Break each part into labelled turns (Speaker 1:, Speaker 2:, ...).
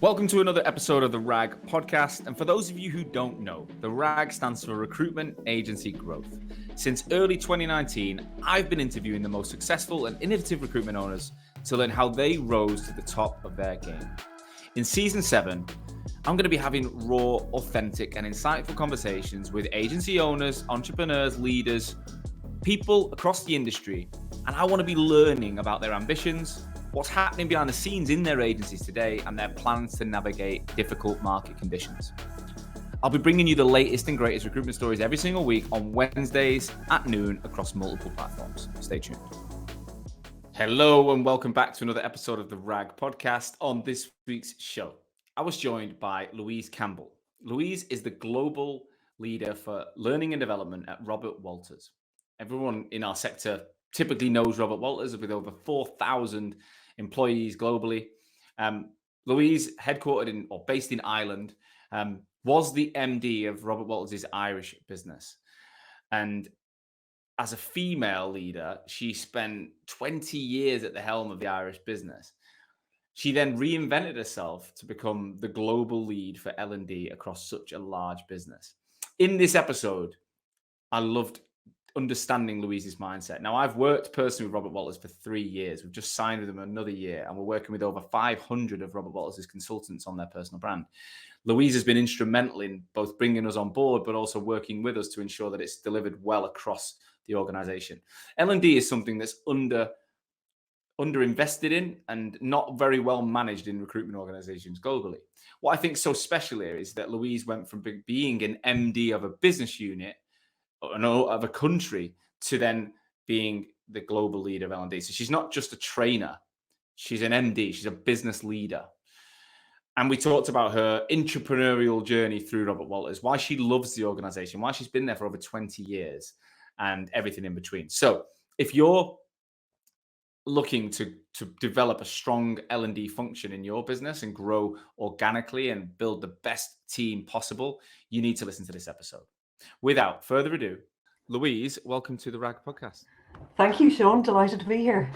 Speaker 1: Welcome to another episode of the RAG podcast. And for those of you who don't know, the RAG stands for Recruitment Agency Growth. Since early 2019, I've been interviewing the most successful and innovative recruitment owners to learn how they rose to the top of their game. In season 7, I'm going to be having raw, authentic, and insightful conversations with agency owners, entrepreneurs, leaders, people across the industry. And I want to be learning about their ambitions, what's happening behind the scenes in their agencies today, and their plans to navigate difficult market conditions. I'll be bringing you the latest and greatest recruitment stories every single week on Wednesdays at noon across multiple platforms. Stay tuned. Hello and welcome back to another episode of the RAG podcast. On this week's show, I was joined by Louise Campbell. Louise is the global leader for learning and development at Robert Walters. Everyone in our sector typically knows Robert Walters with over 4,000 employees globally. Louise, headquartered in or based in Ireland, was the MD of Robert Walters' Irish business. And as a female leader, she spent 20 years at the helm of the Irish business. She then reinvented herself to become the global lead for L&D across such a large business. In this episode, I loved understanding Louise's mindset. Now, I've worked personally with Robert Walters for 3 years. We've just signed with him another year, and we're working with over 500 of Robert Walters' consultants on their personal brand. Louise has been instrumental in both bringing us on board, but also working with us to ensure that it's delivered well across the organization. L&D is something that's underinvested in and not very well managed in recruitment organizations globally. What I think is so special here is that Louise went from being an MD of a business unit of a country to then being the global leader of L&D. So she's not just a trainer, she's an MD, she's a business leader. And we talked about her entrepreneurial journey through Robert Walters, why she loves the organization, why she's been there for over 20 years and everything in between. So if you're looking to develop a strong L&D function in your business and grow organically and build the best team possible, you need to listen to this episode. Without further ado, Louise, welcome to the RAG podcast.
Speaker 2: Thank you, Sean. Delighted to be here.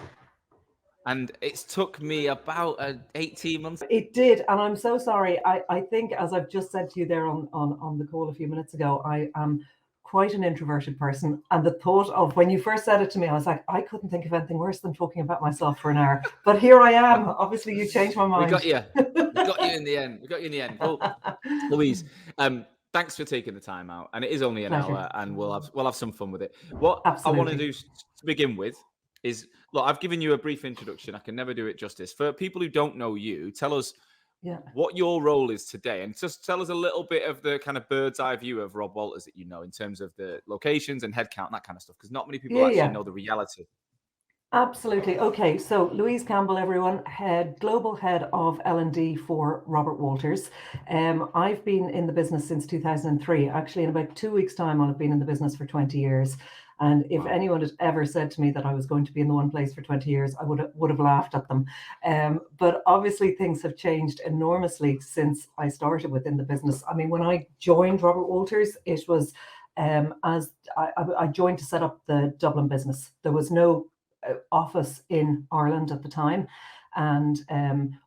Speaker 1: And it's took me about 18 months.
Speaker 2: It did, and I'm so sorry. I think, as I've just said to you there on the call a few minutes ago, I am quite an introverted person. And the thought of when you first said it to me, I was like, I couldn't think of anything worse than talking about myself for an hour. But here I am. Obviously, you changed my mind.
Speaker 1: We got you. We got you in the end. Well, Louise, thanks for taking the time out, and it is only an hour, and we'll have some fun with it. What Absolutely. I want to do to begin with is, look, I've given you a brief introduction. I can never do it justice. For people who don't know you, tell us what your role is today, and just tell us a little bit of the kind of bird's eye view of Rob Walters that you know in terms of the locations and headcount and that kind of stuff, because not many people know the reality.
Speaker 2: Absolutely. Okay, so Louise Campbell, everyone, Global Head of L&D for Robert Walters. I've been in the business since 2003. Actually, in about 2 weeks' time, I'll have been in the business for 20 years. And if anyone had ever said to me that I was going to be in the one place for 20 years, I would have laughed at them. But obviously, things have changed enormously since I started within the business. I mean, when I joined Robert Walters, it was as I joined to set up the Dublin business. There was no office in Ireland at the time, and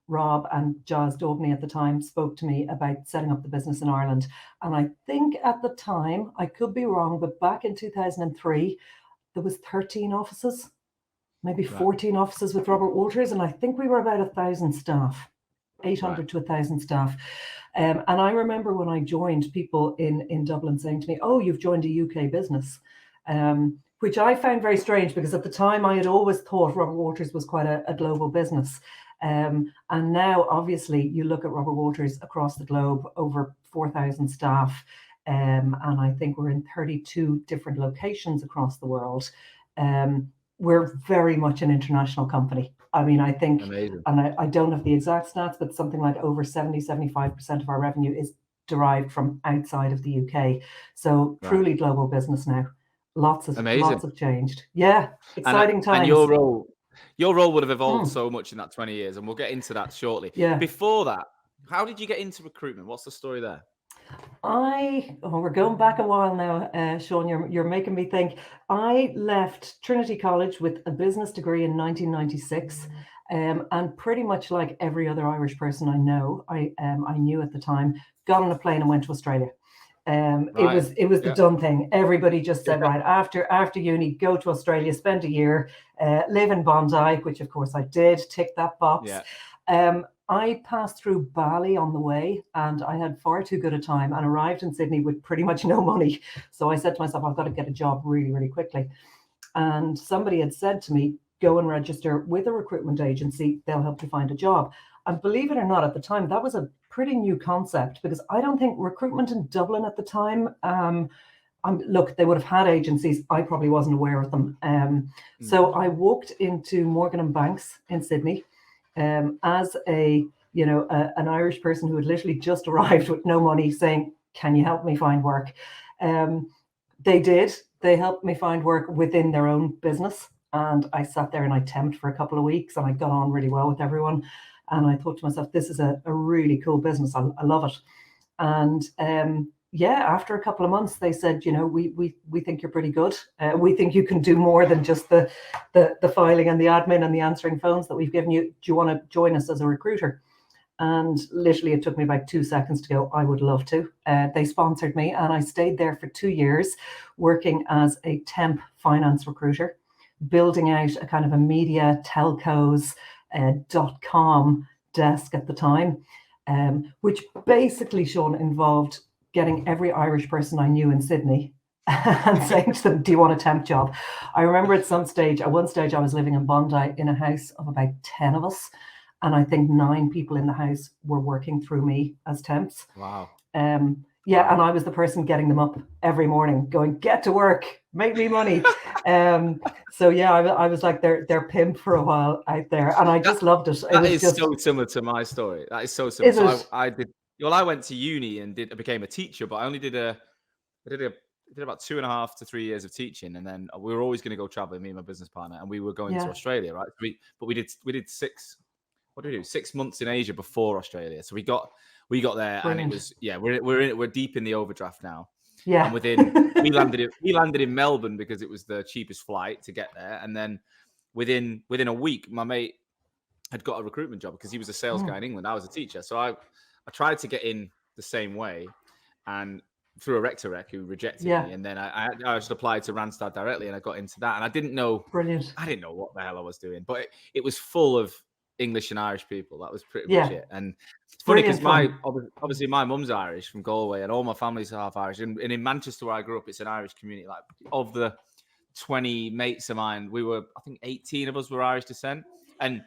Speaker 2: Rob and Giles Daubney at the time spoke to me about setting up the business in Ireland. And I think at the time, I could be wrong, but back in 2003 there was 13 offices, maybe 14 offices with Robert Walters, and I think we were about 1,000 staff, 800 to 1,000 staff. And I remember when I joined, people in Dublin saying to me, "Oh, you've joined a UK business," which I found very strange, because at the time I had always thought Robert Walters was quite a global business. And now, obviously, you look at Robert Walters across the globe, over 4,000 staff. And I think we're in 32 different locations across the world. We're very much an international company. I mean, I think, Amazing. And I don't have the exact stats, but something like over 75% of our revenue is derived from outside of the UK. So truly global business now. Lots have changed. Yeah, exciting times.
Speaker 1: And your role would have evolved so much in that 20 years, and we'll get into that shortly.
Speaker 2: Yeah.
Speaker 1: Before that, how did you get into recruitment? What's the story there?
Speaker 2: We're going back a while now, Sean. You're making me think. I left Trinity College with a business degree in 1996. And pretty much like every other Irish person I know, I knew at the time, got on a plane and went to Australia. It was the done thing. Everybody just said, right, after uni, go to Australia, spend a year, live in Bondi, which of course I did, tick that box. I passed through Bali on the way, and I had far too good a time and arrived in Sydney with pretty much no money. So I said to myself, I've got to get a job really, really quickly. And somebody had said to me, go and register with a recruitment agency. They'll help you find a job. And believe it or not, at the time, that was a pretty new concept, because I don't think recruitment in Dublin at the time, look, they would have had agencies. I probably wasn't aware of them. So I walked into Morgan and Banks in Sydney as an Irish person who had literally just arrived with no money, saying, can you help me find work? They did. They helped me find work within their own business. And I sat there and I temped for a couple of weeks, and I got on really well with everyone. And I thought to myself, this is a really cool business. I love it. And after a couple of months, they said, we think you're pretty good. We think you can do more than just the filing and the admin and the answering phones that we've given you. Do you want to join us as a recruiter? And literally it took me about 2 seconds to go, I would love to. They sponsored me, and I stayed there for 2 years working as a temp finance recruiter, building out a kind of a media telcos .com desk at the time, which basically, Sean, involved getting every Irish person I knew in Sydney and saying to them, do you want a temp job? I remember at one stage I was living in Bondi in a house of about 10 of us. And I think 9 people in the house were working through me as temps.
Speaker 1: Wow.
Speaker 2: And I was the person getting them up every morning going, get to work, make me money. I was like their pimp for a while out there, and I just loved it.
Speaker 1: That is so similar to my story. That is so similar. So I went to uni and became a teacher, but I only did about 2.5 to 3 years of teaching, and then we were always going to go traveling, me and my business partner, and we were going to Australia, right? We did 6 months in Asia before Australia. So we got there. Brilliant. And it was we're deep in the overdraft now.
Speaker 2: Yeah.
Speaker 1: And we landed in Melbourne because it was the cheapest flight to get there. And then within a week, my mate had got a recruitment job because he was a sales guy in England. I was a teacher. So I tried to get in the same way, and through a rec who rejected me. And then I just applied to Randstad directly, and I got into that. And I didn't know what the hell I was doing, but it was full of English and Irish people. That was pretty much it. And it's funny because obviously my mum's Irish from Galway, and all my family's half Irish. And in Manchester, where I grew up, it's an Irish community. Like, of the 20 mates of mine, I think 18 of us were Irish descent. And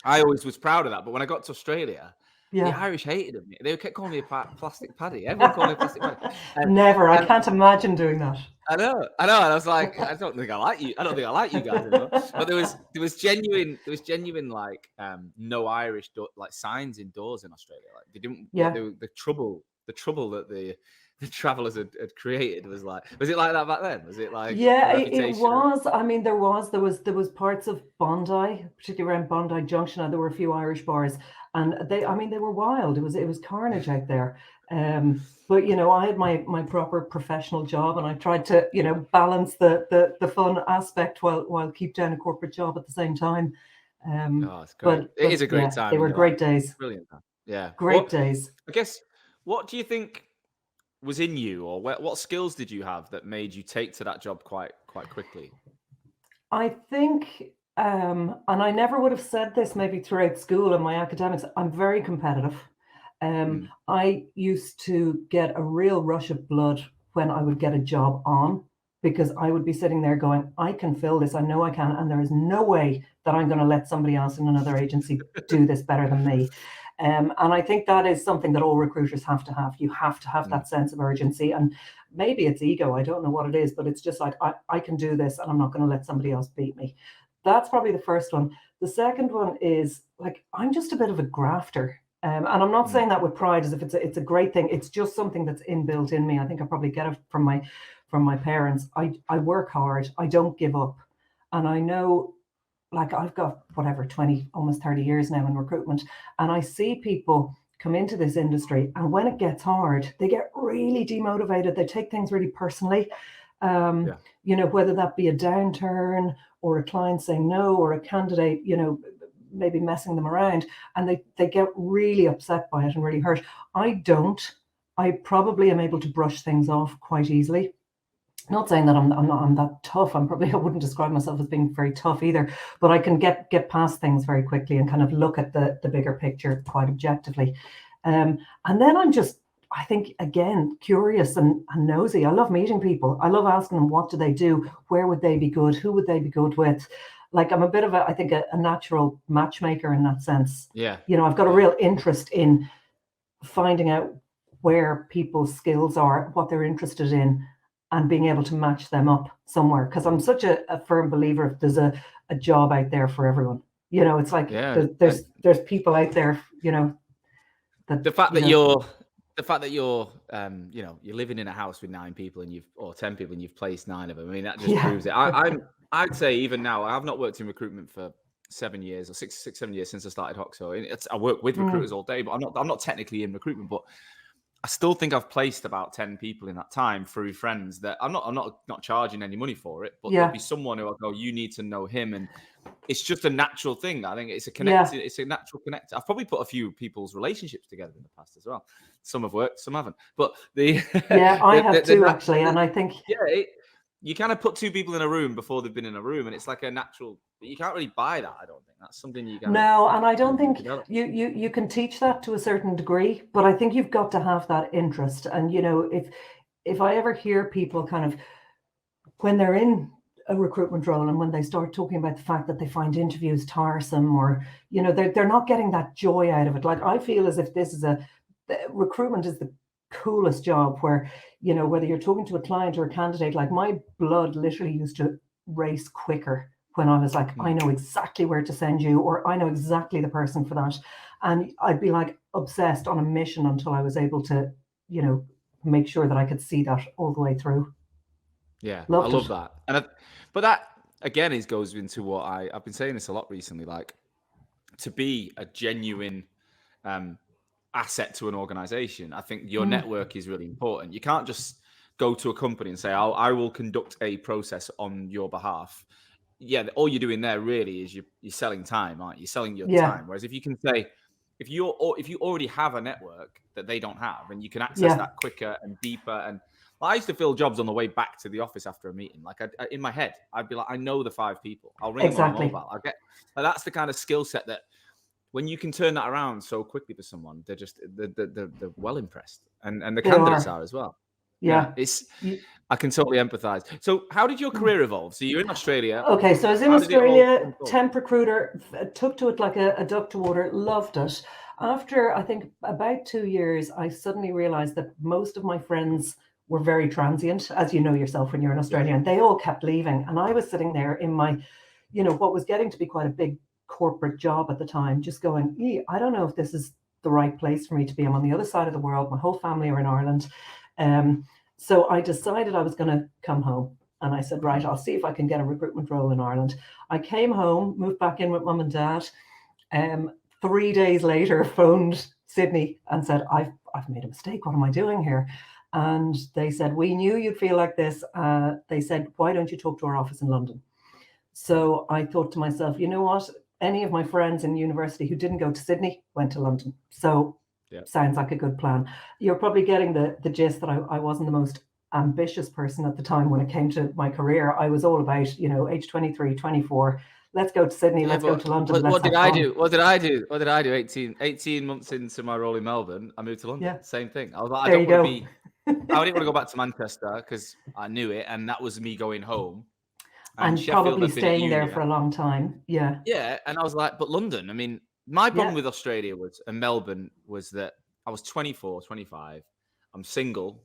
Speaker 1: I always was proud of that. But when I got to Australia, the Irish hated me. They kept calling me a plastic paddy. Everyone called me a plastic paddy.
Speaker 2: I can't imagine doing that.
Speaker 1: I know. And I was like, I don't think I like you. I don't think I like you guys anymore. But there was genuine like no Irish signs indoors in Australia. Like they didn't. The trouble that the travellers had created was it like that back then? Was it like?
Speaker 2: Yeah, it was. I mean, there was parts of Bondi, particularly around Bondi Junction. There were a few Irish bars, and they were wild. It was carnage out there. But I had my proper professional job, and I tried to balance the fun aspect while keep down a corporate job at the same time.
Speaker 1: It's great. But it is a great time.
Speaker 2: They were great days.
Speaker 1: Brilliant. Yeah,
Speaker 2: great days.
Speaker 1: I guess. What do you think was in you, or what skills did you have that made you take to that job quite quickly?
Speaker 2: I think, and I never would have said this maybe throughout school and my academics, I'm very competitive. I used to get a real rush of blood when I would get a job on, because I would be sitting there going, I can fill this, I know I can, and there is no way that I'm going to let somebody else in another agency do this better than me. And I think that is something that all recruiters have to have. You have to have that sense of urgency, and maybe it's ego. I don't know what it is, but it's just like, I can do this, and I'm not going to let somebody else beat me. That's probably the first one. The second one is like, I'm just a bit of a grafter. And I'm not saying that with pride as if it's a great thing. It's just something that's inbuilt in me. I think I probably get it from my parents. I work hard. I don't give up. And I know, like, I've got 20, almost 30 years now in recruitment, and I see people come into this industry, and when it gets hard, they get really demotivated. They take things really personally. Whether that be a downturn or a client saying no, or a candidate, maybe messing them around, and they get really upset by it and really hurt. I don't. I probably am able to brush things off quite easily. Not saying that I'm that tough. I wouldn't describe myself as being very tough either, but I can get past things very quickly and kind of look at the bigger picture quite objectively. And then I'm just, I think, again, curious and nosy. I love meeting people. I love asking them, what do they do? Where would they be good? Who would they be good with? Like, I'm a bit of I think a natural matchmaker in that sense.
Speaker 1: Yeah.
Speaker 2: I've got a real interest in finding out where people's skills are, what they're interested in, and being able to match them up somewhere. Because I'm such a firm believer, if there's a job out there for everyone. It's like there's people out there, that
Speaker 1: the fact that you're you're living in a house with 9 people or 10 people and you've placed 9 of them. I mean, that just proves it. I'd say even now, I have not worked in recruitment for 7 years or 7 years since I started Hoxo. I work with recruiters all day, but I'm not technically in recruitment, but I still think I've placed about 10 people in that time through friends that I'm not charging any money for it, but there'll be someone who I'll go, you need to know him. And it's just a natural thing. I think it's it's a natural connect. I've probably put a few people's relationships together in the past as well. Some have worked, some haven't. But
Speaker 2: I have too, actually. And I think
Speaker 1: you kind of put 2 people in a room before they've been in a room, and it's like a natural. You can't really buy that. I don't think that's something you can.
Speaker 2: No, and I don't think you can teach that to a certain degree, but I think you've got to have that interest. And if I ever hear people kind of, when they're in a recruitment role and when they start talking about the fact that they find interviews tiresome, or they're not getting that joy out of it. Like, I feel as if this is recruitment is the coolest job, where whether you're talking to a client or a candidate, like, my blood literally used to race quicker when I was like, I know exactly where to send you, or I know exactly the person for that. And I'd be like obsessed on a mission until I was able to make sure that I could see that all the way through.
Speaker 1: I love that. But that again goes into what I've been saying this a lot recently, like, to be a genuine asset to an organization, I think your network is really important. You can't just go to a company and say, I will conduct a process on your behalf. Yeah, all you're doing there really is you're selling time, aren't you? You're selling your time. Whereas if you can say, if you already have a network that they don't have, and you can access that quicker and deeper. And I used to fill jobs on the way back to the office after a meeting. Like, in my head, I'd be like, I know the 5 people. I'll ring them on my mobile. That's the kind of skill set that, when you can turn that around so quickly for someone, they're well impressed, and the candidates are as well. I can totally empathize. So how did your career evolve? So you're in Australia.
Speaker 2: Okay, so I was in Australia, temp recruiter, took to it like a duck to water, loved it. After, I think, about 2 years, I suddenly realized that most of my friends were very transient, as you know yourself when you're in Australia, and they all kept leaving. And I was sitting there in my, what was getting to be quite a big corporate job at the time, just going, I don't know if this is the right place for me to be. I'm on the other side of the world. My whole family are in Ireland. So I decided I was going to come home, and I said, right, I'll see if I can get a recruitment role in Ireland. I came home, moved back in with mum and dad. 3 days later, phoned Sydney and said, I've made a mistake. What am I doing here? And they said, we knew you'd feel like this. They said, why don't you talk to our office in London? So I thought to myself, you know what? Any of my friends in university who didn't go to Sydney went to London. So sounds like a good plan. You're probably getting the gist that I wasn't the most ambitious person at the time when it came to my career. I was all about, age 23, 24. Let's go to Sydney. Let's go to London.
Speaker 1: What did I do? What did I do? 18 months into my role in Melbourne, I moved to London. Yeah. Same thing. I was like, I didn't want to go back to Manchester because I knew it. And that was me going home.
Speaker 2: And probably staying there for a long time. Yeah.
Speaker 1: Yeah. And I was like, but London, I mean, my problem with Australia and Melbourne was that I was 24, 25. I'm single.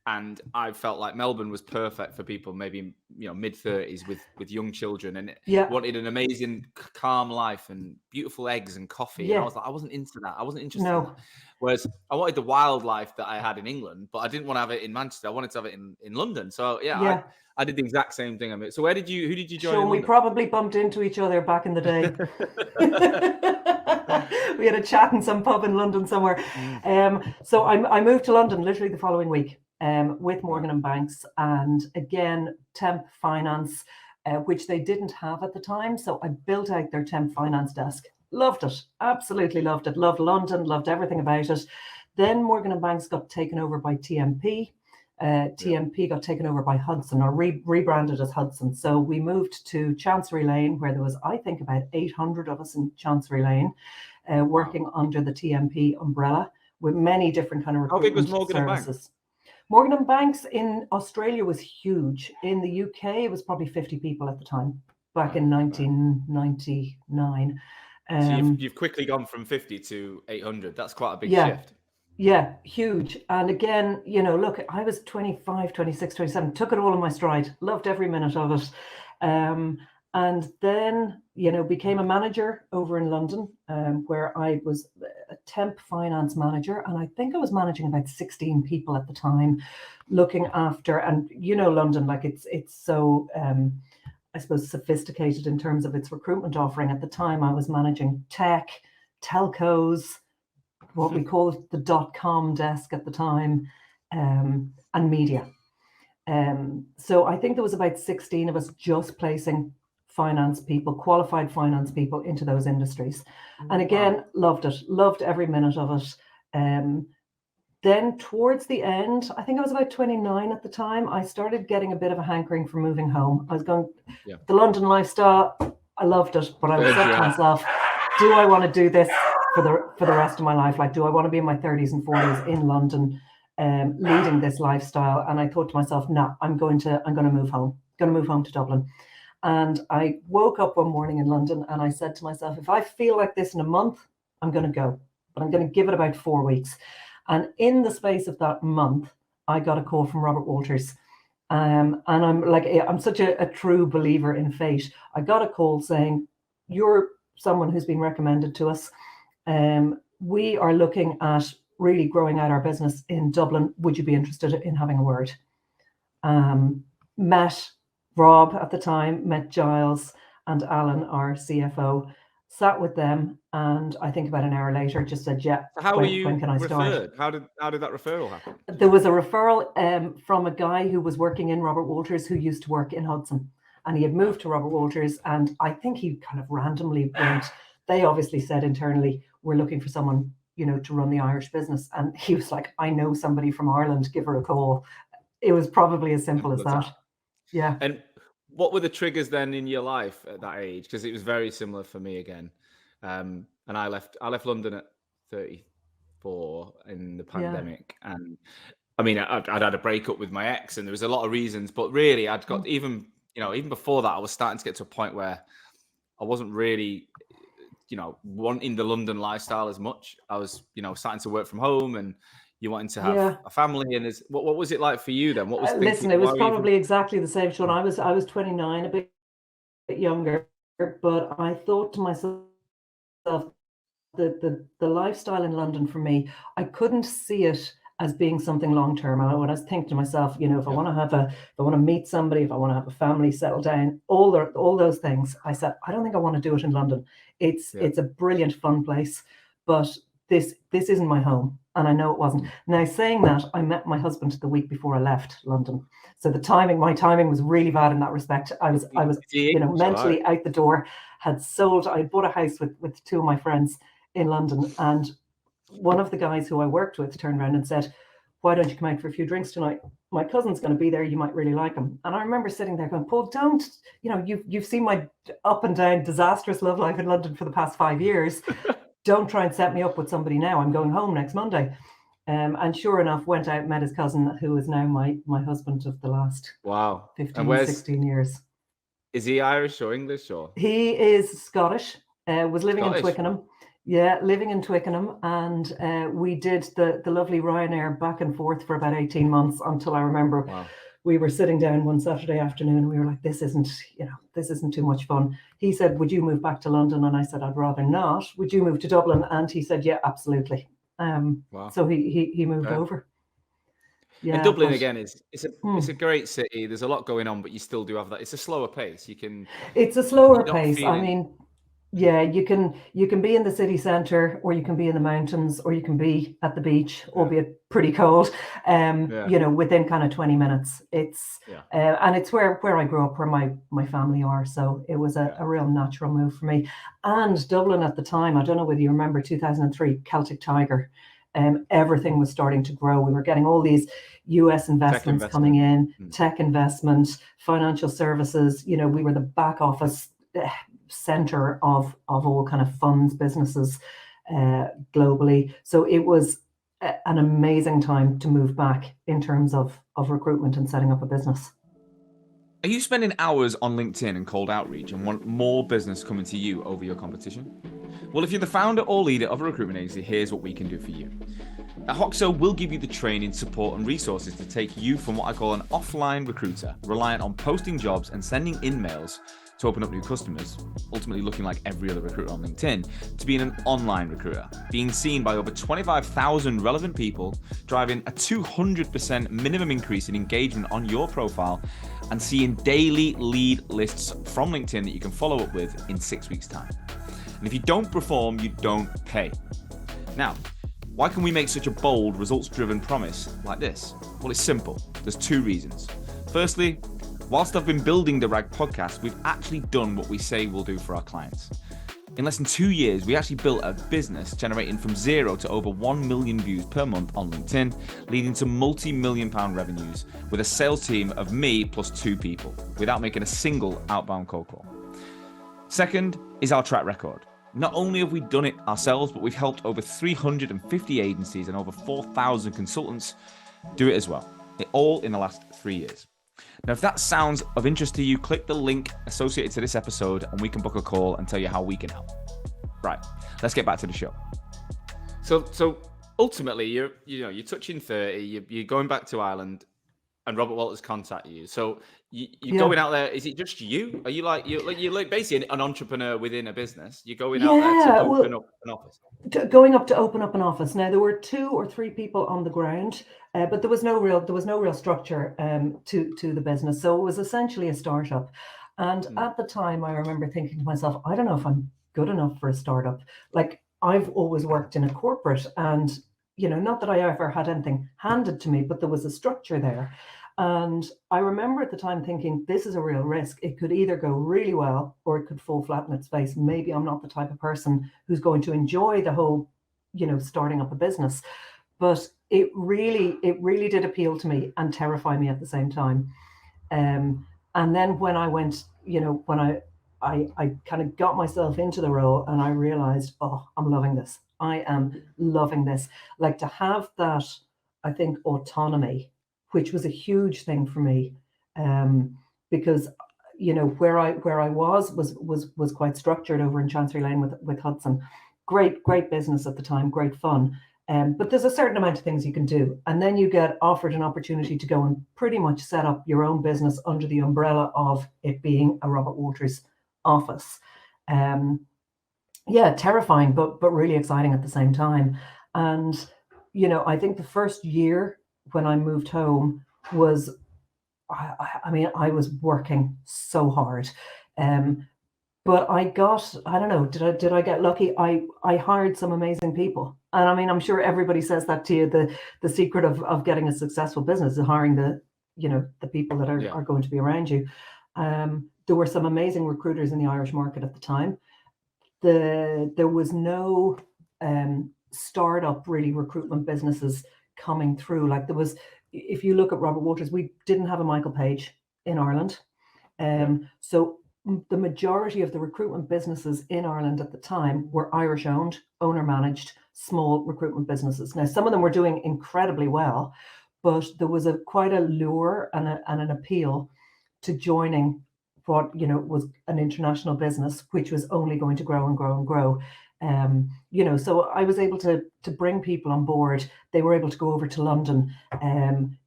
Speaker 1: And I felt like Melbourne was perfect for people, maybe, mid-30s with young children, and wanted an amazing, calm life and beautiful eggs and coffee. Yeah. And I was like, I wasn't into that. I wasn't interested in that. Whereas I wanted the wildlife that I had in England, but I didn't want to have it in Manchester. I wanted to have it in London. So I did the exact same thing. I mean, so who did you join?
Speaker 2: Sure, we probably bumped into each other back in the day. We had a chat in some pub in London somewhere. So I moved to London literally the following week. With Morgan & Banks, and again, temp finance, which they didn't have at the time. So I built out their temp finance desk, Loved it. Absolutely loved it. Loved London, loved everything about it. Then Morgan & Banks got taken over by TMP. TMP got taken over by Hudson, or rebranded as Hudson. So we moved to Chancery Lane, where there was, I think, about 800 of us in Chancery Lane, working under the TMP umbrella with many different kind of recruitment services.
Speaker 1: How big was Morgan & Banks?
Speaker 2: Morgan & Banks in Australia was huge. In the UK, it was probably 50 people at the time, back in 1999.
Speaker 1: So you've quickly gone from 50 to 800. That's quite a big shift.
Speaker 2: Yeah, huge. And again, look, I was 25, 26, 27, took it all in my stride, loved every minute of it. And then, became a manager over in London, where I was a temp finance manager. And I think I was managing about 16 people at the time, looking after, and London, like it's so, I suppose, sophisticated in terms of its recruitment offering. At the time, I was managing tech, telcos, what we call it, the .com desk at the time, and media. So I think there was about 16 of us just placing finance people, qualified finance people into those industries. And again, loved it, loved every minute of it. Then towards the end, I think I was about 29 at the time, I started getting a bit of a hankering for moving home. I was going, the London lifestyle, I loved it, but I was saying to myself, do I want to do this for the rest of my life? Like, do I want to be in my 30s and 40s in London, leading this lifestyle? And I thought to myself, no, I'm going to move home. Going to move home to Dublin. And I woke up one morning in London and I said to myself, if I feel like this in a month, I'm going to go, but I'm going to give it about 4 weeks. And in the space of that month, I got a call from Robert Walters. And I'm such a true believer in fate. I got a call saying, you're someone who's been recommended to us. We are looking at really growing out our business in Dublin. Would you be interested in having a word? Met Rob at the time, met Giles and Alan, our CFO, sat with them, and I think about an hour later just said, yeah,
Speaker 1: so
Speaker 2: when can I start?
Speaker 1: How did that referral happen?
Speaker 2: There was a referral from a guy who was working in Robert Walters, who used to work in Hudson, and he had moved to Robert Walters, and I think he kind of randomly went, they obviously said internally, we're looking for someone, to run the Irish business. And he was like, I know somebody from Ireland, give her a call. It was probably as simple as that. Yeah.
Speaker 1: And what were the triggers then in your life at that age? Because it was very similar for me again. And I left London at 34 in the pandemic. Yeah. And I mean, I'd had a breakup with my ex, and there was a lot of reasons, but really I'd got even before that, I was starting to get to a point where I wasn't really, wanting the London lifestyle as much. I was, starting to work from home, and you wanting to have a family. And what was it like for you then? What was
Speaker 2: listen, it was probably exactly the same, Sean. I was 29, a bit younger, but I thought to myself, the lifestyle in London for me, I couldn't see it as being something long term. And I was thinking to myself, if I want to meet somebody, if I want to have a family, settle down, all those things, I said, I don't think I want to do it in London. It's a brilliant, fun place, but this isn't my home. And I know it wasn't. Now, saying that, I met my husband the week before I left London. So my timing was really bad in that respect. I was mentally out the door, I bought a house with two of my friends in London, and one of the guys who I worked with turned around and said, why don't you come out for a few drinks tonight? My cousin's going to be there. You might really like him. And I remember sitting there going, Paul, don't, you've seen my up and down disastrous love life in London for the past 5 years. Don't try and set me up with somebody now. I'm going home next Monday. And sure enough, went out, met his cousin, who is now my husband of the last 16 years.
Speaker 1: Is he Irish or English? Or
Speaker 2: he is Scottish, was living in Twickenham. Yeah, living in Twickenham, and we did the lovely Ryanair back and forth for about 18 months until I remember we were sitting down one Saturday afternoon and we were like, this isn't too much fun. He said, would you move back to London? And I said, I'd rather not. Would you move to Dublin? And he said, yeah, absolutely. So he moved over.
Speaker 1: Yeah, and Dublin again it's a great city. There's a lot going on, but you still do have that. It's a slower pace. It's
Speaker 2: a slower pace. I mean, Yeah, you can be in the city centre, or you can be in the mountains, or you can be at the beach,
Speaker 1: Yeah.
Speaker 2: albeit pretty cold.
Speaker 1: Yeah.
Speaker 2: Within kind of 20 minutes. It's
Speaker 1: Yeah.
Speaker 2: and it's where I grew up, where my family are. So it was a real natural move for me. And Dublin at the time, I don't know whether you remember 2003, Celtic Tiger. Everything was starting to grow. We were getting all these US
Speaker 1: Tech
Speaker 2: investments coming
Speaker 1: investment.
Speaker 2: in, tech investment, financial services. We were the back office center of all kind of funds businesses globally. So it was an amazing time to move back in terms of recruitment and setting up a business.
Speaker 1: Are you spending hours on LinkedIn and cold outreach and want more business coming to you over your competition? Well, if you're the founder or leader of a recruitment agency, here's what we can do for you. At Hoxo, we'll give you the training, support, and resources to take you from what I call an offline recruiter, reliant on posting jobs and sending in mails to open up new customers, ultimately looking like every other recruiter on LinkedIn, to being an online recruiter, being seen by over 25,000 relevant people, driving a 200% minimum increase in engagement on your profile, and seeing daily lead lists from LinkedIn that you can follow up with in 6 weeks' time. And if you don't perform, you don't pay. Now, why can we make such a bold, results-driven promise like this? Well, it's simple. There's two reasons. Firstly, whilst I've been building the RAG podcast, we've actually done what we say we'll do for our clients. In less than 2 years, we actually built a business generating from 0 to over 1 million views per month on LinkedIn, leading to multi-million-pound revenues with a sales team of me plus 2 people, without making a single outbound cold call. Second is our track record. Not only have we done it ourselves, but we've helped over 350 agencies and over 4,000 consultants do it as well. It all in the last 3 years. Now, if that sounds of interest to you, click the link associated to this episode and we can book a call and tell you how we can help. Right, let's get back to the show. So ultimately, you're touching 30, you're going back to Ireland, and Robert Walters contacted you. So you're going out there. Is it just you? Are you you're basically an entrepreneur within a business? You're going out there to open up an office.
Speaker 2: Going up to open up an office. Now there were 2 or 3 people on the ground, but there was no real structure to the business. So it was essentially a startup. And at the time, I remember thinking to myself, I don't know if I'm good enough for a startup. Like, I've always worked in a corporate, and not that I ever had anything handed to me, but there was a structure there. And I remember at the time thinking, this is a real risk. It could either go really well or it could fall flat in its face. Maybe I'm not the type of person who's going to enjoy the whole, starting up a business. But it really did appeal to me and terrify me at the same time. And then when I went, when I kind of got myself into the role, and I realized, oh, I'm loving this. I am loving this. Like, to have that, I think, autonomy, which was a huge thing for me, because where I was quite structured over in Chancery Lane with Hudson. Great business at the time, great fun. But there's a certain amount of things you can do, and then you get offered an opportunity to go and pretty much set up your own business under the umbrella of it being a Robert Walters office. Terrifying, but really exciting at the same time. And I think the first year when I moved home was, I was working so hard, but I don't know, did I get lucky? I hired some amazing people, and I'm sure everybody says that to you. The secret of getting a successful business is hiring the people that are going to be around you. There were some amazing recruiters in the Irish market at the time. There was no startup really recruitment businesses coming through. Like, there was, if you look at Robert Walters, we didn't have a Michael Page in Ireland. So the majority of the recruitment businesses in Ireland at the time were Irish owned, owner managed, small recruitment businesses. Now, some of them were doing incredibly well, but there was quite a lure and an appeal to joining what was an international business, which was only going to grow and grow and grow. So I was able to bring people on board. They were able to go over to London, and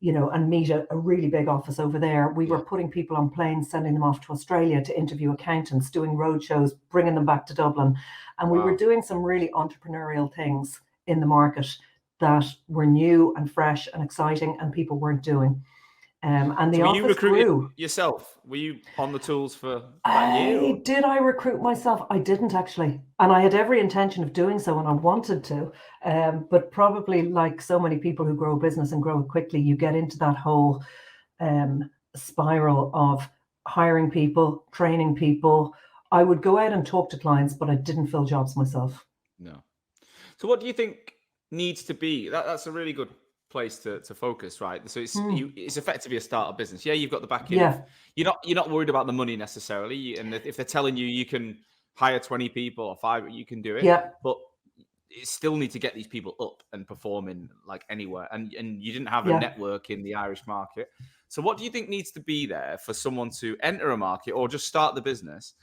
Speaker 2: meet a really big office over there. We were putting people on planes, sending them off to Australia to interview accountants, doing roadshows, bringing them back to Dublin. And we were doing some really entrepreneurial things in the market that were new and fresh and exciting, and people weren't doing. And the
Speaker 1: So were you
Speaker 2: office
Speaker 1: recruiting
Speaker 2: grew.
Speaker 1: yourself? Were you on the tools for that year? Or?
Speaker 2: Did I recruit myself? I didn't actually. And I had every intention of doing so and I wanted to. But probably like so many people who grow a business and grow it quickly, you get into that whole spiral of hiring people, training people. I would go out and talk to clients, but I didn't fill jobs myself.
Speaker 1: No. So what do you think needs to be? That's a really good place to focus, right? So it's effectively a startup business. Yeah, you've got the backing of
Speaker 2: Yeah,
Speaker 1: you're not worried about the money necessarily, and if they're telling you can hire 20 people or 5, you can do it,
Speaker 2: yeah,
Speaker 1: but you still need to get these people up and performing like anywhere, and you didn't have a
Speaker 2: yeah.
Speaker 1: network in the Irish market. So what do you think needs to be there for someone to enter a market or just start the business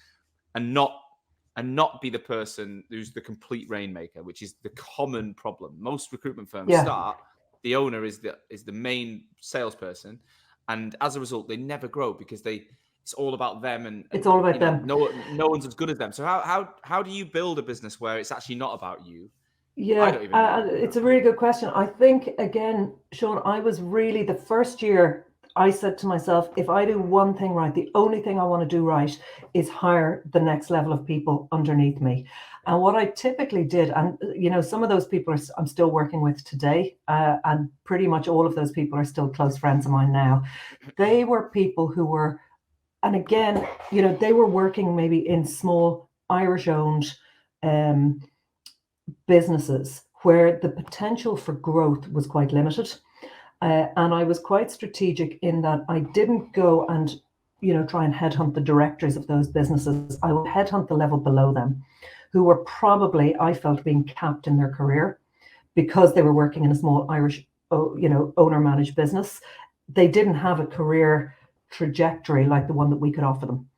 Speaker 1: and not be the person who's the complete rainmaker, which is the common problem. Most recruitment firms
Speaker 2: Yeah,
Speaker 1: start, the owner is the main salesperson, and as a result, they never grow because it's all about them,
Speaker 2: it's all about
Speaker 1: you know
Speaker 2: them.
Speaker 1: no one's as good as them. So how do you build a business where it's actually not about you? I
Speaker 2: Yeah,
Speaker 1: don't even know how to do
Speaker 2: it's
Speaker 1: that.
Speaker 2: a really good question. I think, again, Sean, I was really the first year I said to myself, if I do one thing right, the only thing I want to do right is hire the next level of people underneath me. And what I typically did, and some of those people I'm still working with today, and pretty much all of those people are still close friends of mine now. They were people who were, and again, they were working maybe in small Irish-owned businesses where the potential for growth was quite limited. And I was quite strategic in that I didn't go and try and headhunt the directors of those businesses. I would headhunt the level below them, who were probably, I felt, being capped in their career because they were working in a small Irish, owner managed business. They didn't have a career trajectory like the one that we could offer them.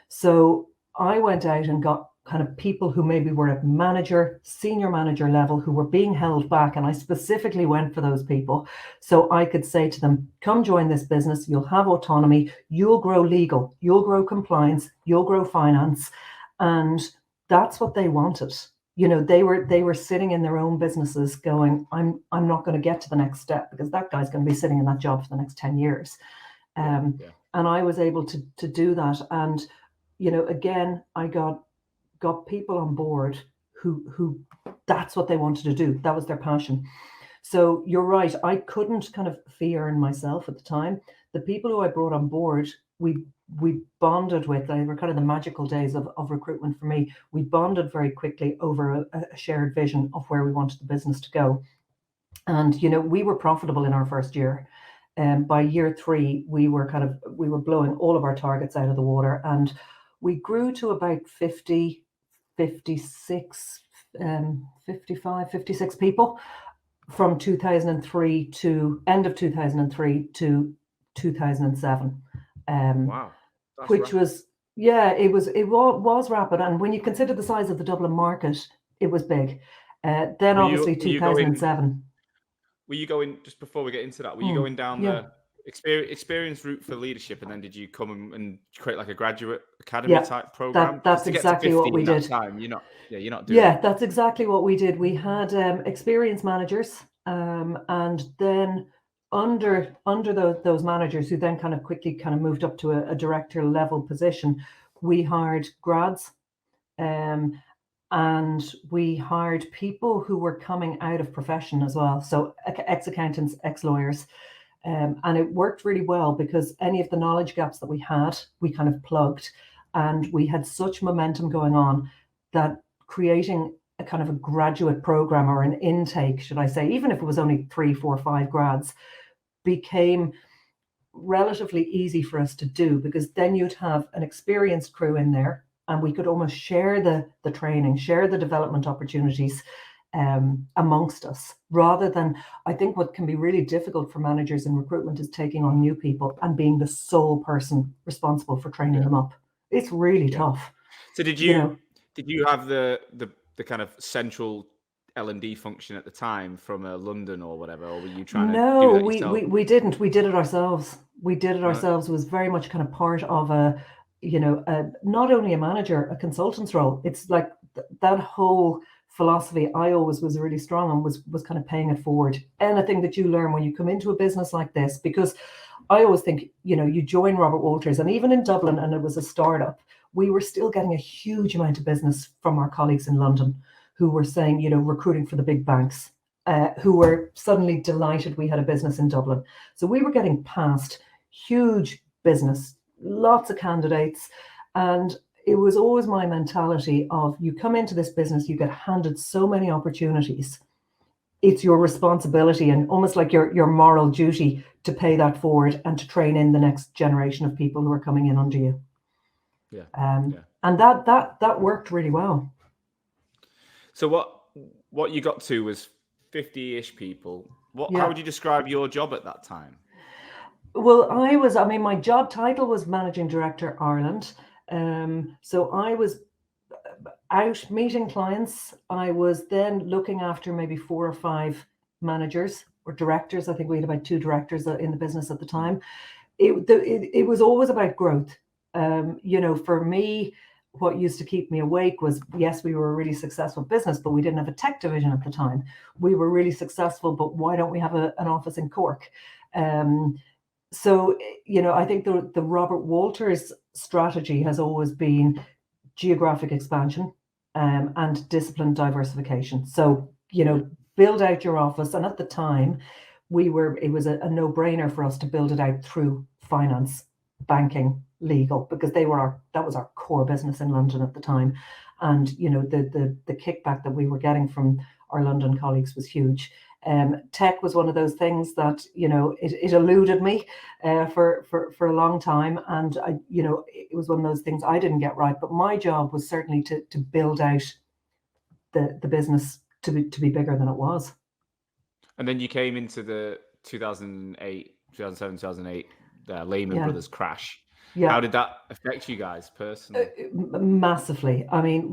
Speaker 2: So I went out and got kind of people who maybe were at manager, senior manager level who were being held back. And I specifically went for those people. So I could say to them, come join this business. You'll have autonomy. You'll grow legal. You'll grow compliance. You'll grow finance. And that's what they wanted. They were sitting in their own businesses going, I'm not going to get to the next step because that guy's going to be sitting in that job for the next 10 years.
Speaker 1: Yeah.
Speaker 2: And I was able to do that. And again, I got people on board who that's what they wanted to do. That was their passion. So you're right. I couldn't kind of fee earn myself at the time. The people who I brought on board, we bonded with. They were kind of the magical days of recruitment for me. We bonded very quickly over a shared vision of where we wanted the business to go. And we were profitable in our first year. By year 3, we were blowing all of our targets out of the water, and we grew to about 50, 56, 55, 56 people from 2003 to end of 2003 to 2007.
Speaker 1: Wow. That's
Speaker 2: Which
Speaker 1: rapid.
Speaker 2: was, yeah, it was rapid. And when you consider the size of the Dublin market, it was big. Then obviously
Speaker 1: Were you going
Speaker 2: 2007.
Speaker 1: just before we get into that? Were you
Speaker 2: Hmm,
Speaker 1: going down
Speaker 2: yeah,
Speaker 1: the experience route for leadership, and then did you come and create like a graduate academy
Speaker 2: yeah,
Speaker 1: type program? Because
Speaker 2: that's
Speaker 1: to get to
Speaker 2: exactly what
Speaker 1: 50
Speaker 2: we
Speaker 1: in that
Speaker 2: did.
Speaker 1: time, you're not doing
Speaker 2: Yeah,
Speaker 1: it.
Speaker 2: that's exactly what we did. We had experienced managers, and then under those managers who then kind of quickly kind of moved up to a director level position, we hired grads, um, and we hired people who were coming out of profession as well. So ex-accountants, ex-lawyers. And it worked really well because any of the knowledge gaps that we had, we kind of plugged. And we had such momentum going on that creating a kind of a graduate program or an intake, should I say, even if it was only 3, 4, 5 grads, became relatively easy for us to do because then you'd have an experienced crew in there and we could almost share the training, share the development opportunities amongst us, rather than, I think what can be really difficult for managers in recruitment is taking on new people and being the sole person responsible for training
Speaker 1: Yeah,
Speaker 2: them up. It's really
Speaker 1: yeah.
Speaker 2: tough,
Speaker 1: So
Speaker 2: you know.
Speaker 1: did you have the kind of central L&D function at the time from London or whatever, or were you trying to do
Speaker 2: No,
Speaker 1: that
Speaker 2: we,
Speaker 1: yourself?
Speaker 2: we we didn't. We did it ourselves. We did it
Speaker 1: Right.
Speaker 2: ourselves. It was very much kind of part of not only a manager, a consultant's role. It's like that whole philosophy I always was really strong on was kind of paying it forward. Anything that you learn when you come into a business like this, because I always think, you join Robert Walters, and even in Dublin, and it was a startup, we were still getting a huge amount of business from our colleagues in London who were saying, recruiting for the big banks, who were suddenly delighted we had a business in Dublin. So we were getting past huge business, lots of candidates. And it was always my mentality of, you come into this business, you get handed so many opportunities. It's your responsibility and almost like your moral duty to pay that forward and to train in the next generation of people who are coming in under you. And that worked really well.
Speaker 1: So what you got to was 50-ish people. How would you describe your job at that time?
Speaker 2: Well, my job title was Managing Director Ireland. So I was out meeting clients. I was then looking after maybe 4 or 5 managers or directors. I think we had about 2 directors in the business at the time. It was always about growth. For me, what used to keep me awake was, yes, we were a really successful business, but we didn't have a tech division at the time. We were really successful, but why don't we have an office in Cork? So, I think the Robert Walters strategy has always been geographic expansion and discipline diversification. So, build out your office. And at the time, it was a no-brainer for us to build it out through finance, banking, legal, because that was our core business in London at the time. And, the kickback that we were getting from our London colleagues was huge. Tech was one of those things that, it eluded me for a long time. And, it was one of those things I didn't get right. But my job was certainly to build out the business to be bigger than it was.
Speaker 1: And then you came into the 2007, 2008 Lehman Brothers crash. Yeah. How did that affect you guys personally?
Speaker 2: Massively. I mean,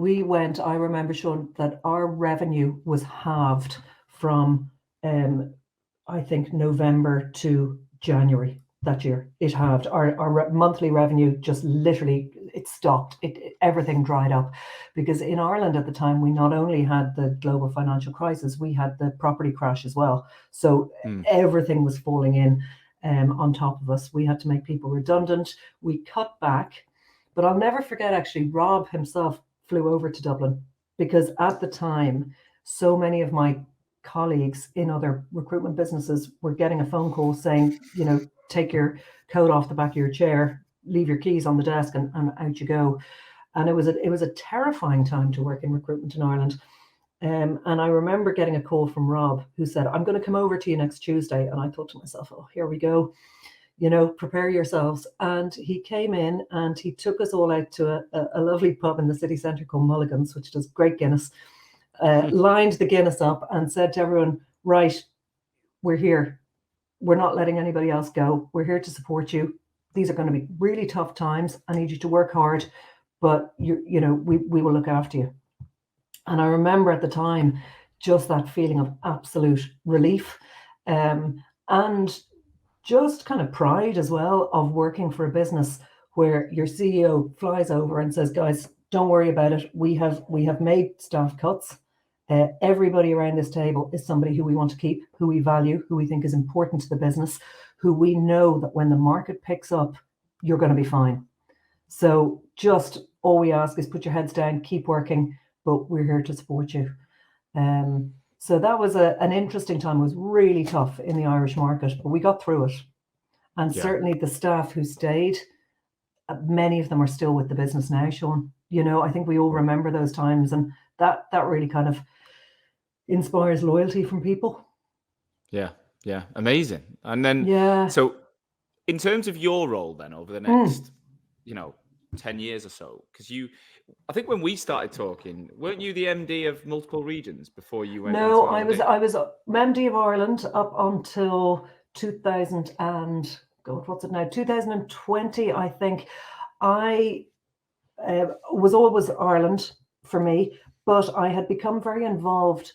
Speaker 2: I remember, Sean, that our revenue was halved from I think November to January that year. It halved. Our monthly revenue just literally, it stopped. Everything dried up, because in Ireland at the time, we not only had the global financial crisis, we had the property crash as well. So everything was falling in on top of us. We had to make people redundant. We cut back. But I'll never forget, actually, Rob himself flew over to Dublin, because at the time, so many of my colleagues in other recruitment businesses were getting a phone call saying, take your coat off the back of your chair, leave your keys on the desk, and out you go. And it was a terrifying time to work in recruitment in Ireland. And I remember getting a call from Rob, who said, I'm going to come over to you next Tuesday. And I thought to myself, oh, here we go. Prepare yourselves. And he came in and he took us all out to a lovely pub in the city centre called Mulligan's, which does great Guinness. Lined the Guinness up and said to everyone, right, we're here. We're not letting anybody else go. We're here to support you. These are going to be really tough times. I need you to work hard, but we will look after you. And I remember at the time, just that feeling of absolute relief, and just kind of pride as well of working for a business where your CEO flies over and says, guys, don't worry about it. We have made staff cuts. Everybody around this table is somebody who we want to keep, who we value, who we think is important to the business, who we know that when the market picks up, you're going to be fine. So just all we ask is put your heads down, keep working, but we're here to support you. So that was an interesting time. It was really tough in the Irish market, but we got through it. And certainly the staff who stayed, many of them are still with the business now, Sean. I think we all remember those times, and that really kind of inspires loyalty from people.
Speaker 1: Yeah, amazing. And then, so in terms of your role then over the next, 10 years or so, because I think when we started talking, weren't you the MD of multiple regions before you went?
Speaker 2: No, I was MD of Ireland up until 2020, I think. I was always Ireland for me, but I had become very involved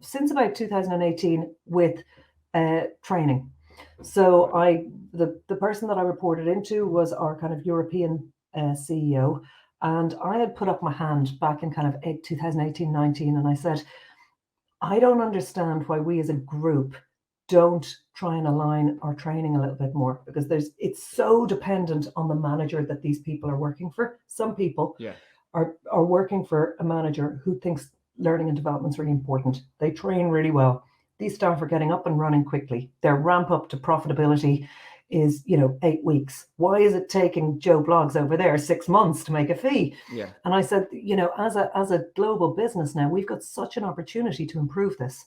Speaker 2: since about 2018 with training. So the person that I reported into was our kind of European CEO, and I had put up my hand back in kind of 2018-19, and I said, I don't understand why we as a group don't try and align our training a little bit more, because it's so dependent on the manager that these people are working for. Some people are working for a manager who thinks learning and development is really important. They train really well. These staff are getting up and running quickly. Their ramp up to profitability is 8 weeks. Why is it taking Joe Bloggs over there 6 months to make a fee?
Speaker 1: Yeah.
Speaker 2: And I said, as a global business now, we've got such an opportunity to improve this.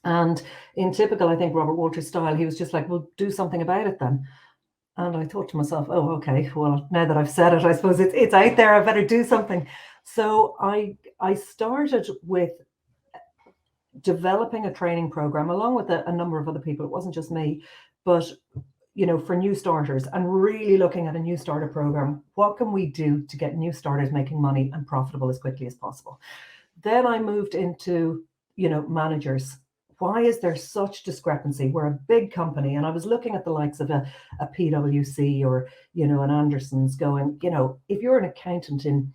Speaker 2: And in typical, I think, Robert Walters style, he was just like, well, do something about it then. And I thought to myself, oh, okay, well, now that I've said it, I suppose it's out there, I better do something. So I started with developing a training program along with a number of other people. It wasn't just me, but for new starters, and really looking at a new starter program. What can we do to get new starters making money and profitable as quickly as possible? Then I moved into, managers. Why is there such discrepancy? We're a big company, and I was looking at the likes of a PwC or, an Anderson's, going, if you're an accountant in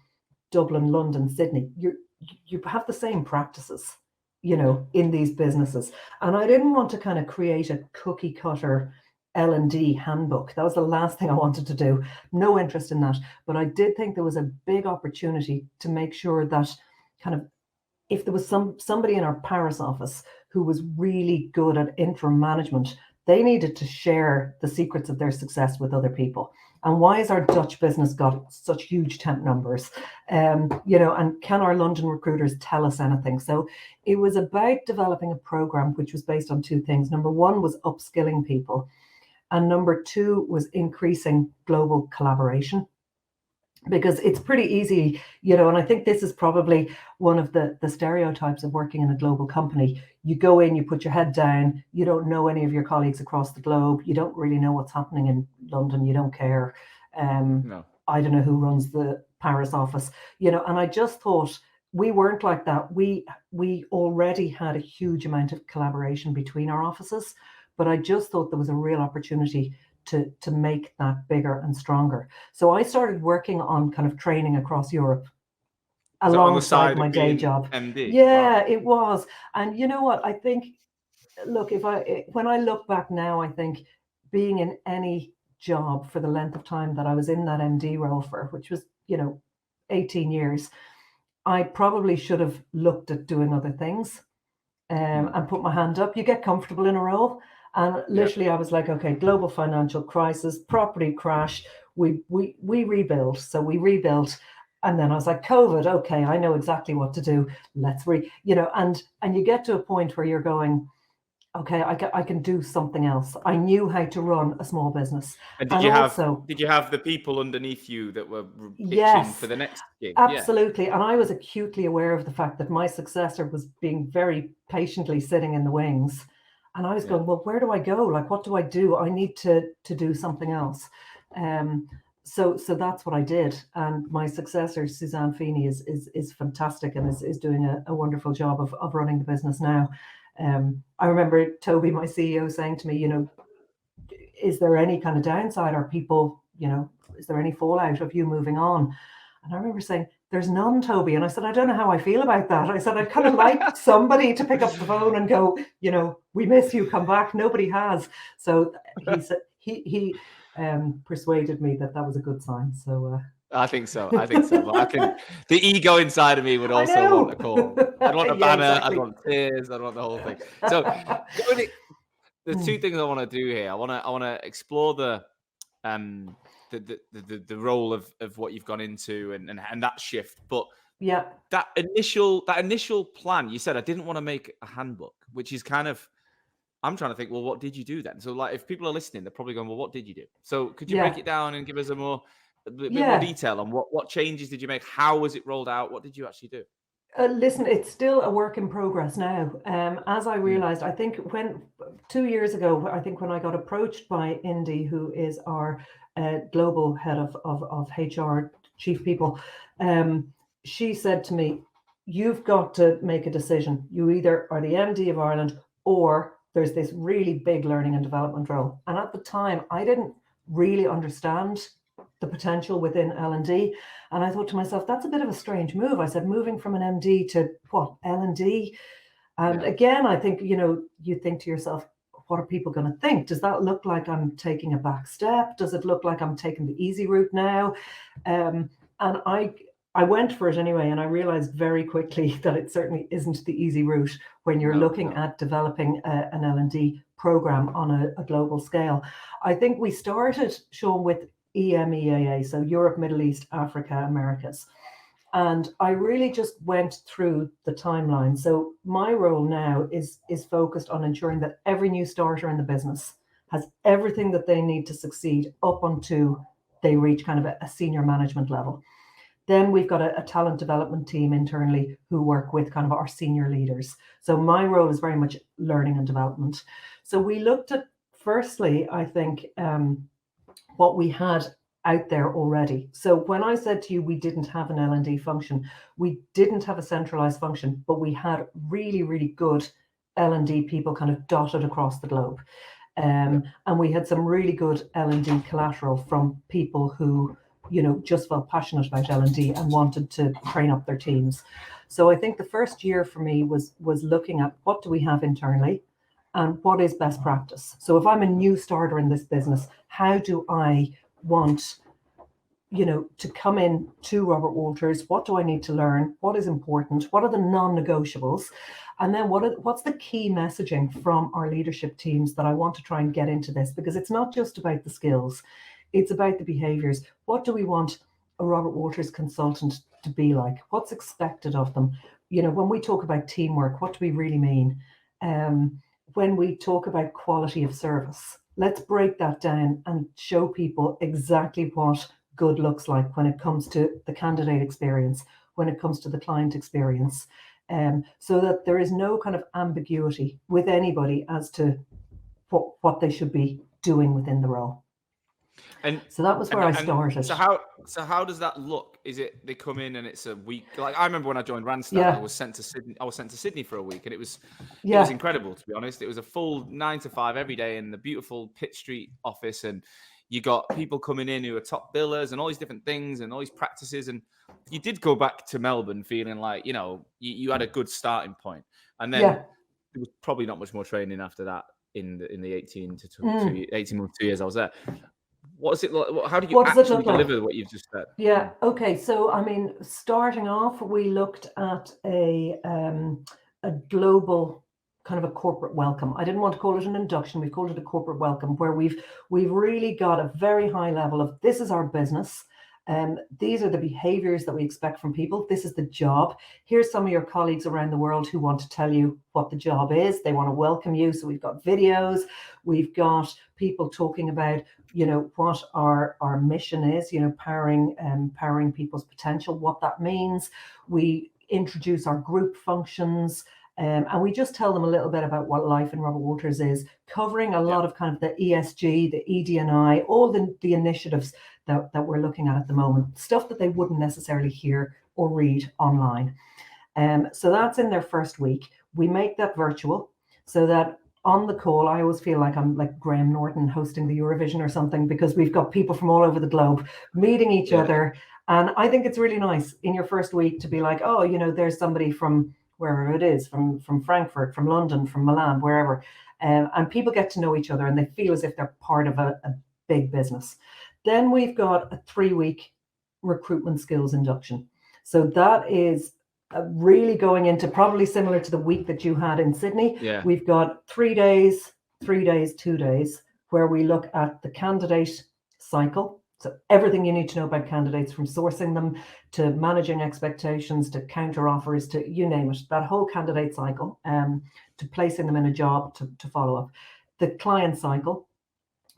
Speaker 2: Dublin, London, Sydney, you have the same practices, in these businesses. And I didn't want to kind of create a cookie cutter L&D handbook. That was the last thing I wanted to do. No interest in that. But I did think there was a big opportunity to make sure that kind of, if there was somebody in our Paris office who was really good at interim management, they needed to share the secrets of their success with other people. And why has our Dutch business got such huge temp numbers? And can our London recruiters tell us anything? So it was about developing a program which was based on two things. Number one was upskilling people. And number two was increasing global collaboration. Because it's pretty easy, and I think this is probably one of the stereotypes of working in a global company. You go in, you put your head down, you don't know any of your colleagues across the globe, you don't really know what's happening in London, you don't care.
Speaker 1: No.
Speaker 2: I don't know who runs the Paris office, and I just thought we weren't like that. We already had a huge amount of collaboration between our offices, but I just thought there was a real opportunity to make that bigger and stronger. So I started working on kind of training across Europe alongside my day job.
Speaker 1: MD.
Speaker 2: Yeah,
Speaker 1: wow.
Speaker 2: It was. And you know what? I think, look, when I look back now, I think being in any job for the length of time that I was in that MD role for, which was, 18 years, I probably should have looked at doing other things and put my hand up. You get comfortable in a role. And literally, I was like, okay, global financial crisis, property crash, we rebuild. So we rebuilt. And then I was like, COVID, okay, I know exactly what to do. Let's and you get to a point where you're going, okay, I can do something else. I knew how to run a small business.
Speaker 1: And did you have the people underneath you that were pitching for the next gig?
Speaker 2: Absolutely. And I was acutely aware of the fact that my successor was being very patiently sitting in the wings. And I was going, well, where do I go? Like, what do I do? I need to do something else. So that's what I did. And my successor, Suzanne Feeney, is fantastic and is doing a wonderful job of running the business now. I remember Toby, my CEO, saying to me, is there any kind of downside? Are people, is there any fallout of you moving on? And I remember saying, there's none, Toby. And I said, I don't know how I feel about that. I said, I'd kind of like somebody to pick up the phone and go, we miss you, come back. Nobody has. So he said, he persuaded me that was a good sign. So
Speaker 1: I think so. But the ego inside of me would also want a call. I'd want a banner. Exactly. I'd want tears. I'd want the whole thing. So the two things I want to do here. I want to explore the role of what you've gone into and that shift. But that initial plan, you said I didn't want to make a handbook, which is kind of, I'm trying to think, well, what did you do then? So like, if people are listening, they're probably going, well, what did you do? So could you break it down and give us a bit more detail on what changes did you make? How was it rolled out? What did you actually do?
Speaker 2: Listen, it's still a work in progress now. As I realized, I think 2 years ago, I think when I got approached by Indy, who is our global head of HR, chief people, she said to me, you've got to make a decision. You either are the MD of Ireland or there's this really big learning and development role. And at the time, I didn't really understand the potential within L&D. And I thought to myself, that's a bit of a strange move. I said, moving from an MD to what, L&D? And again, I think, you think to yourself, what are people going to think? Does that look like I'm taking a back step? Does it look like I'm taking the easy route now? And I went for it anyway, and I realized very quickly that it certainly isn't the easy route when you're looking at developing an L&D program on a global scale. I think we started, Sean, with EMEAA, so Europe, Middle East, Africa, Americas. And I really just went through the timeline. So my role now is focused on ensuring that every new starter in the business has everything that they need to succeed up until they reach kind of a senior management level. Then we've got a talent development team internally who work with kind of our senior leaders. So my role is very much learning and development. So we looked at, firstly, I think, what we had out there already. So when I said to you, we didn't have an L&D function, we didn't have a centralized function, but we had really, really good L&D people kind of dotted across the globe. And we had some really good L&D collateral from people who, just felt passionate about L&D and wanted to train up their teams. So I think the first year for me was looking at what do we have internally and what is best practice. So if I'm a new starter in this business, how do I want, to come in to Robert Walters? What do I need to learn? What is important? What are the non-negotiables? And then what's the key messaging from our leadership teams that I want to try and get into this? Because it's not just about the skills, it's about the behaviors. What do we want a Robert Walters consultant to be like? What's expected of them? When we talk about teamwork, what do we really mean? When we talk about quality of service, let's break that down and show people exactly what good looks like when it comes to the candidate experience, when it comes to the client experience, so that there is no kind of ambiguity with anybody as to what they should be doing within the role. And so that was where I started.
Speaker 1: So how does that look? Is it they come in and it's a week? Like I remember when I joined Randstad, I was sent to Sydney. I was sent to Sydney for a week, and it was incredible, to be honest. It was a full 9 to 5 every day in the beautiful Pitt Street office, and you got people coming in who are top billers and all these different things and all these practices. And you did go back to Melbourne feeling like you had a good starting point, and then there was probably not much more training after that in the 18 months, 2 years I was there. What's it like? How do you actually deliver what you've just said?
Speaker 2: Yeah. Okay. So, I mean, starting off, we looked at a global kind of a corporate welcome. I didn't want to call it an induction. We called it a corporate welcome, where we've really got a very high level of this is our business. These are the behaviors that we expect from people. This is the job. Here's some of your colleagues around the world who want to tell you what the job is. They want to welcome you. So we've got videos. We've got people talking about, what our mission is, powering people's potential, what that means. We introduce our group functions. And we just tell them a little bit about what life in Robert Walters is, covering a lot of kind of the ESG, the ED&I, all the initiatives that we're looking at the moment, stuff that they wouldn't necessarily hear or read online. So that's in their first week. We make that virtual so that on the call, I always feel like I'm like Graham Norton hosting the Eurovision or something, because we've got people from all over the globe meeting each other. And I think it's really nice in your first week to be like, oh, there's somebody from wherever it is, from Frankfurt, from London, from Milan, wherever. And people get to know each other and they feel as if they're part of a big business. Then we've got a 3-week recruitment skills induction. So that is really going into probably similar to the week that you had in Sydney.
Speaker 1: Yeah.
Speaker 2: We've got 3 days, 2 days, where we look at the candidate cycle. So everything you need to know about candidates, from sourcing them to managing expectations to counter offers to you name it, that whole candidate cycle, to placing them in a job, to follow up. The client cycle,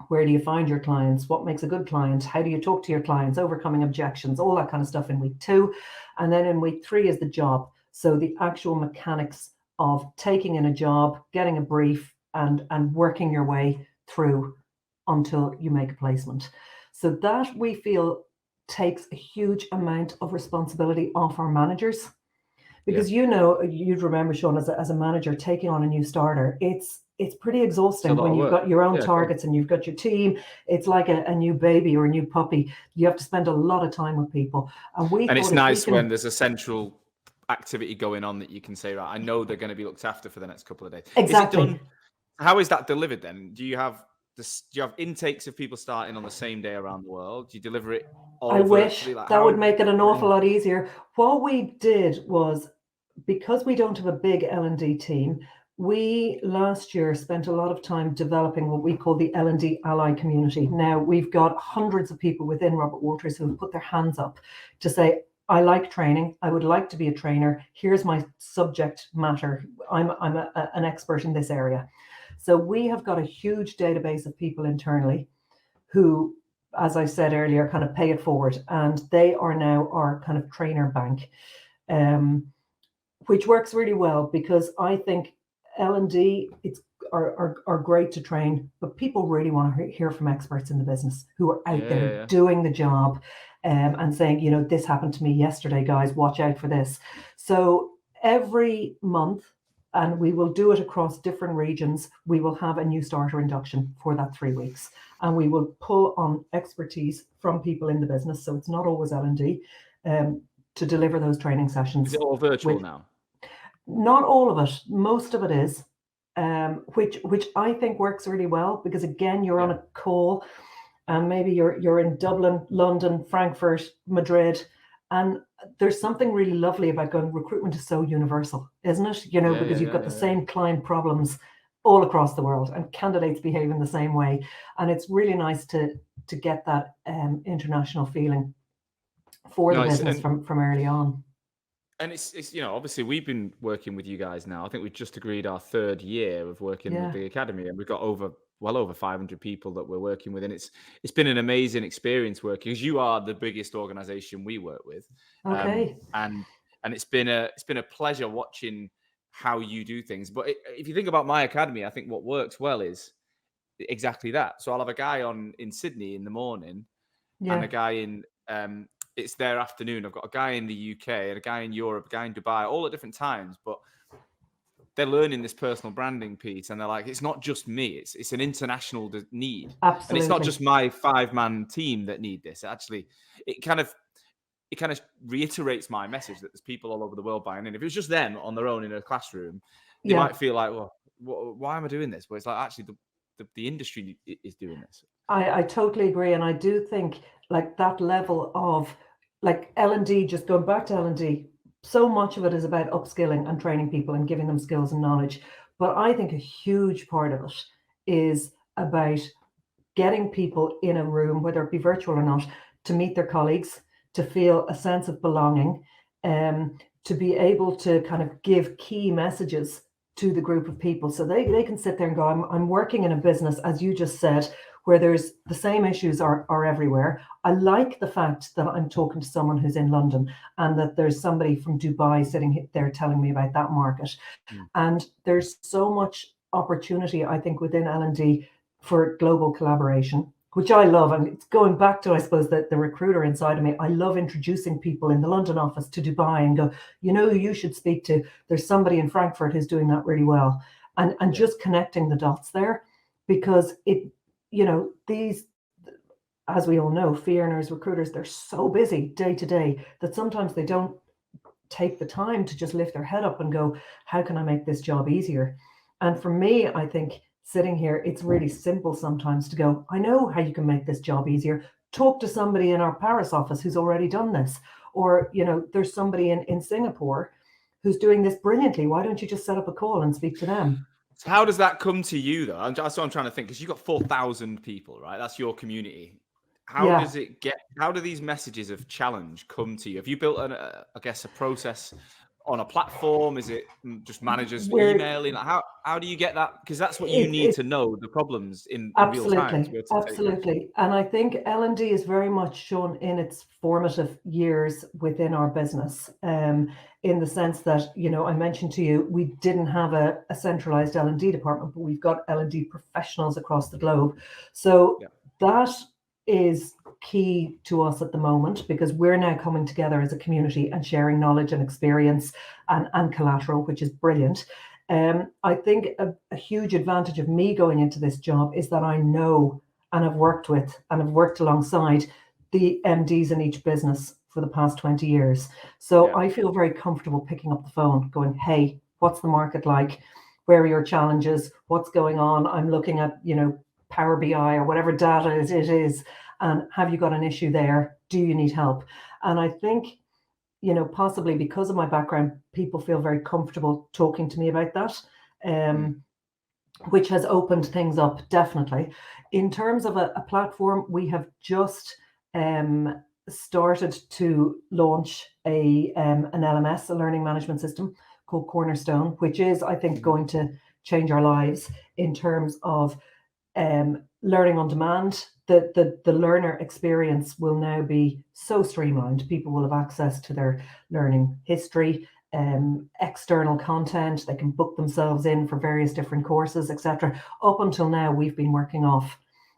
Speaker 2: where do you find your clients? What makes a good client? How do you talk to your clients? Overcoming objections, all that kind of stuff in week 2. And then in week 3 is the job. So the actual mechanics of taking in a job, getting a brief and working your way through until you make a placement. So that we feel takes a huge amount of responsibility off our managers, because you'd remember, Sean, as a manager taking on a new starter, it's pretty exhausting when you've got your own targets and you've got your team. It's like a new baby or a new puppy. You have to spend a lot of time with people, and
Speaker 1: it's nice when there's a central activity going on that you can say, right, I know they're going to be looked after for the next couple of days.
Speaker 2: Exactly.
Speaker 1: How is that delivered then? Do you have intakes of people starting on the same day around the world? Do you deliver it
Speaker 2: I
Speaker 1: all
Speaker 2: wish
Speaker 1: virtually? Like
Speaker 2: that
Speaker 1: how?
Speaker 2: would make it an awful lot easier. What we did was, because we don't have a big L&D team, we last year spent a lot of time developing what we call the L&D ally community. Now we've got hundreds of people within Robert Walters who have put their hands up to say, I like training. I would like to be a trainer. Here's my subject matter. I'm an expert in this area. So we have got a huge database of people internally who, as I said earlier, kind of pay it forward, and they are now our kind of trainer bank, which works really well, because I think L&D are great to train, but people really want to hear from experts in the business who are out there doing the job, and saying, you know, this happened to me yesterday, guys, watch out for this. So every month, and we will do it across different regions, we will have a new starter induction for that 3 weeks, and we will pull on expertise from people in the business. So it's not always L&D, to deliver those training sessions.
Speaker 1: Is it all virtual now?
Speaker 2: Not all of it. Most of it is, which I think works really well, because again, you're on a call, and maybe you're in Dublin, London, Frankfurt, Madrid, and there's something really lovely about going, recruitment is so universal, isn't it? You know, because you've got the same client problems all across the world, and candidates behave in the same way, and it's really nice to get that international feeling for the business from early on.
Speaker 1: And it's you know, obviously we've been working with you guys now. I think we've just agreed our 3rd year of working with the academy, and we've got well over 500 people that we're working with, and it's been an amazing experience working, because you are the biggest organization we work with.
Speaker 2: Okay.
Speaker 1: And it's been a pleasure watching how you do things. But if you think about my academy, I think what works well is exactly that. So I'll have a guy on in Sydney in the morning, and a guy in it's their afternoon. I've got a guy in the UK and a guy in Europe, a guy in Dubai, all at different times, but they're learning this personal branding piece, and they're like, it's not just me, it's an international need.
Speaker 2: Absolutely.
Speaker 1: And it's not just my 5-man team that need this. Actually, it kind of reiterates my message that there's people all over the world buying in. If it was just them on their own in a classroom, they might feel like, well, why am I doing this? But it's like, actually, the industry is doing this.
Speaker 2: I totally agree. And I do think, like, that level of, like, L&D, just going back to L&D, so much of it is about upskilling and training people and giving them skills and knowledge. But I think a huge part of it is about getting people in a room, whether it be virtual or not, to meet their colleagues, to feel a sense of belonging, to be able to kind of give key messages to the group of people, so they can sit there and go, I'm working in a business, as you just said, where there's the same issues are everywhere. I like the fact that I'm talking to someone who's in London, and that there's somebody from Dubai sitting there telling me about that market. And there's so much opportunity, I think, within L&D for global collaboration, which I love. And it's going back to, I suppose, the recruiter inside of me. I love introducing people in the London office to Dubai and go, you know, you should speak to, there's somebody in Frankfurt who's doing that really well. And just connecting the dots there, because it, you know, these, as we all know, fee earners, recruiters, they're so busy day to day that sometimes they don't take the time to just lift their head up and go, how can I make this job easier? And for me, I think sitting here, it's really simple sometimes to go, I know how you can make this job easier. Talk to somebody in our Paris office who's already done this. Or, you know, there's somebody in Singapore who's doing this brilliantly. Why don't you just set up a call and speak to them?
Speaker 1: So how does that come to you, though? That's what I'm trying to think, because you've got 4,000 people, right? That's your community. How does it get? How do these messages of challenge come to you? Have you built, a process on a platform? Is it just managers emailing? How do you get that? Because that's what you need to know, the problems in real time.
Speaker 2: Absolutely. And I think L&D is very much shown in its formative years within our business, in the sense that, you know, I mentioned to you, we didn't have a centralized L&D department, but we've got L&D professionals across the globe. So that is key to us at the moment, because we're now coming together as a community and sharing knowledge and experience and collateral, which is brilliant. I think a huge advantage of me going into this job is that I know and have worked with and have worked alongside the MDs in each business for the past 20 years. So I feel very comfortable picking up the phone going, hey, what's the market like? where are your challenges, what's going on, I'm looking at, Power BI or whatever data it is, and have you got an issue there? Do you need help? And I think, possibly because of my background, people feel very comfortable talking to me about that, which has opened things up, definitely. In terms of a platform, we have just started to launch an LMS, a learning management system called Cornerstone, which is, I think, going to change our lives in terms of learning on demand. The learner experience will now be so streamlined. People will have access to their learning history, external content. They can book themselves in for various different courses, etc. Up until now, we've been working off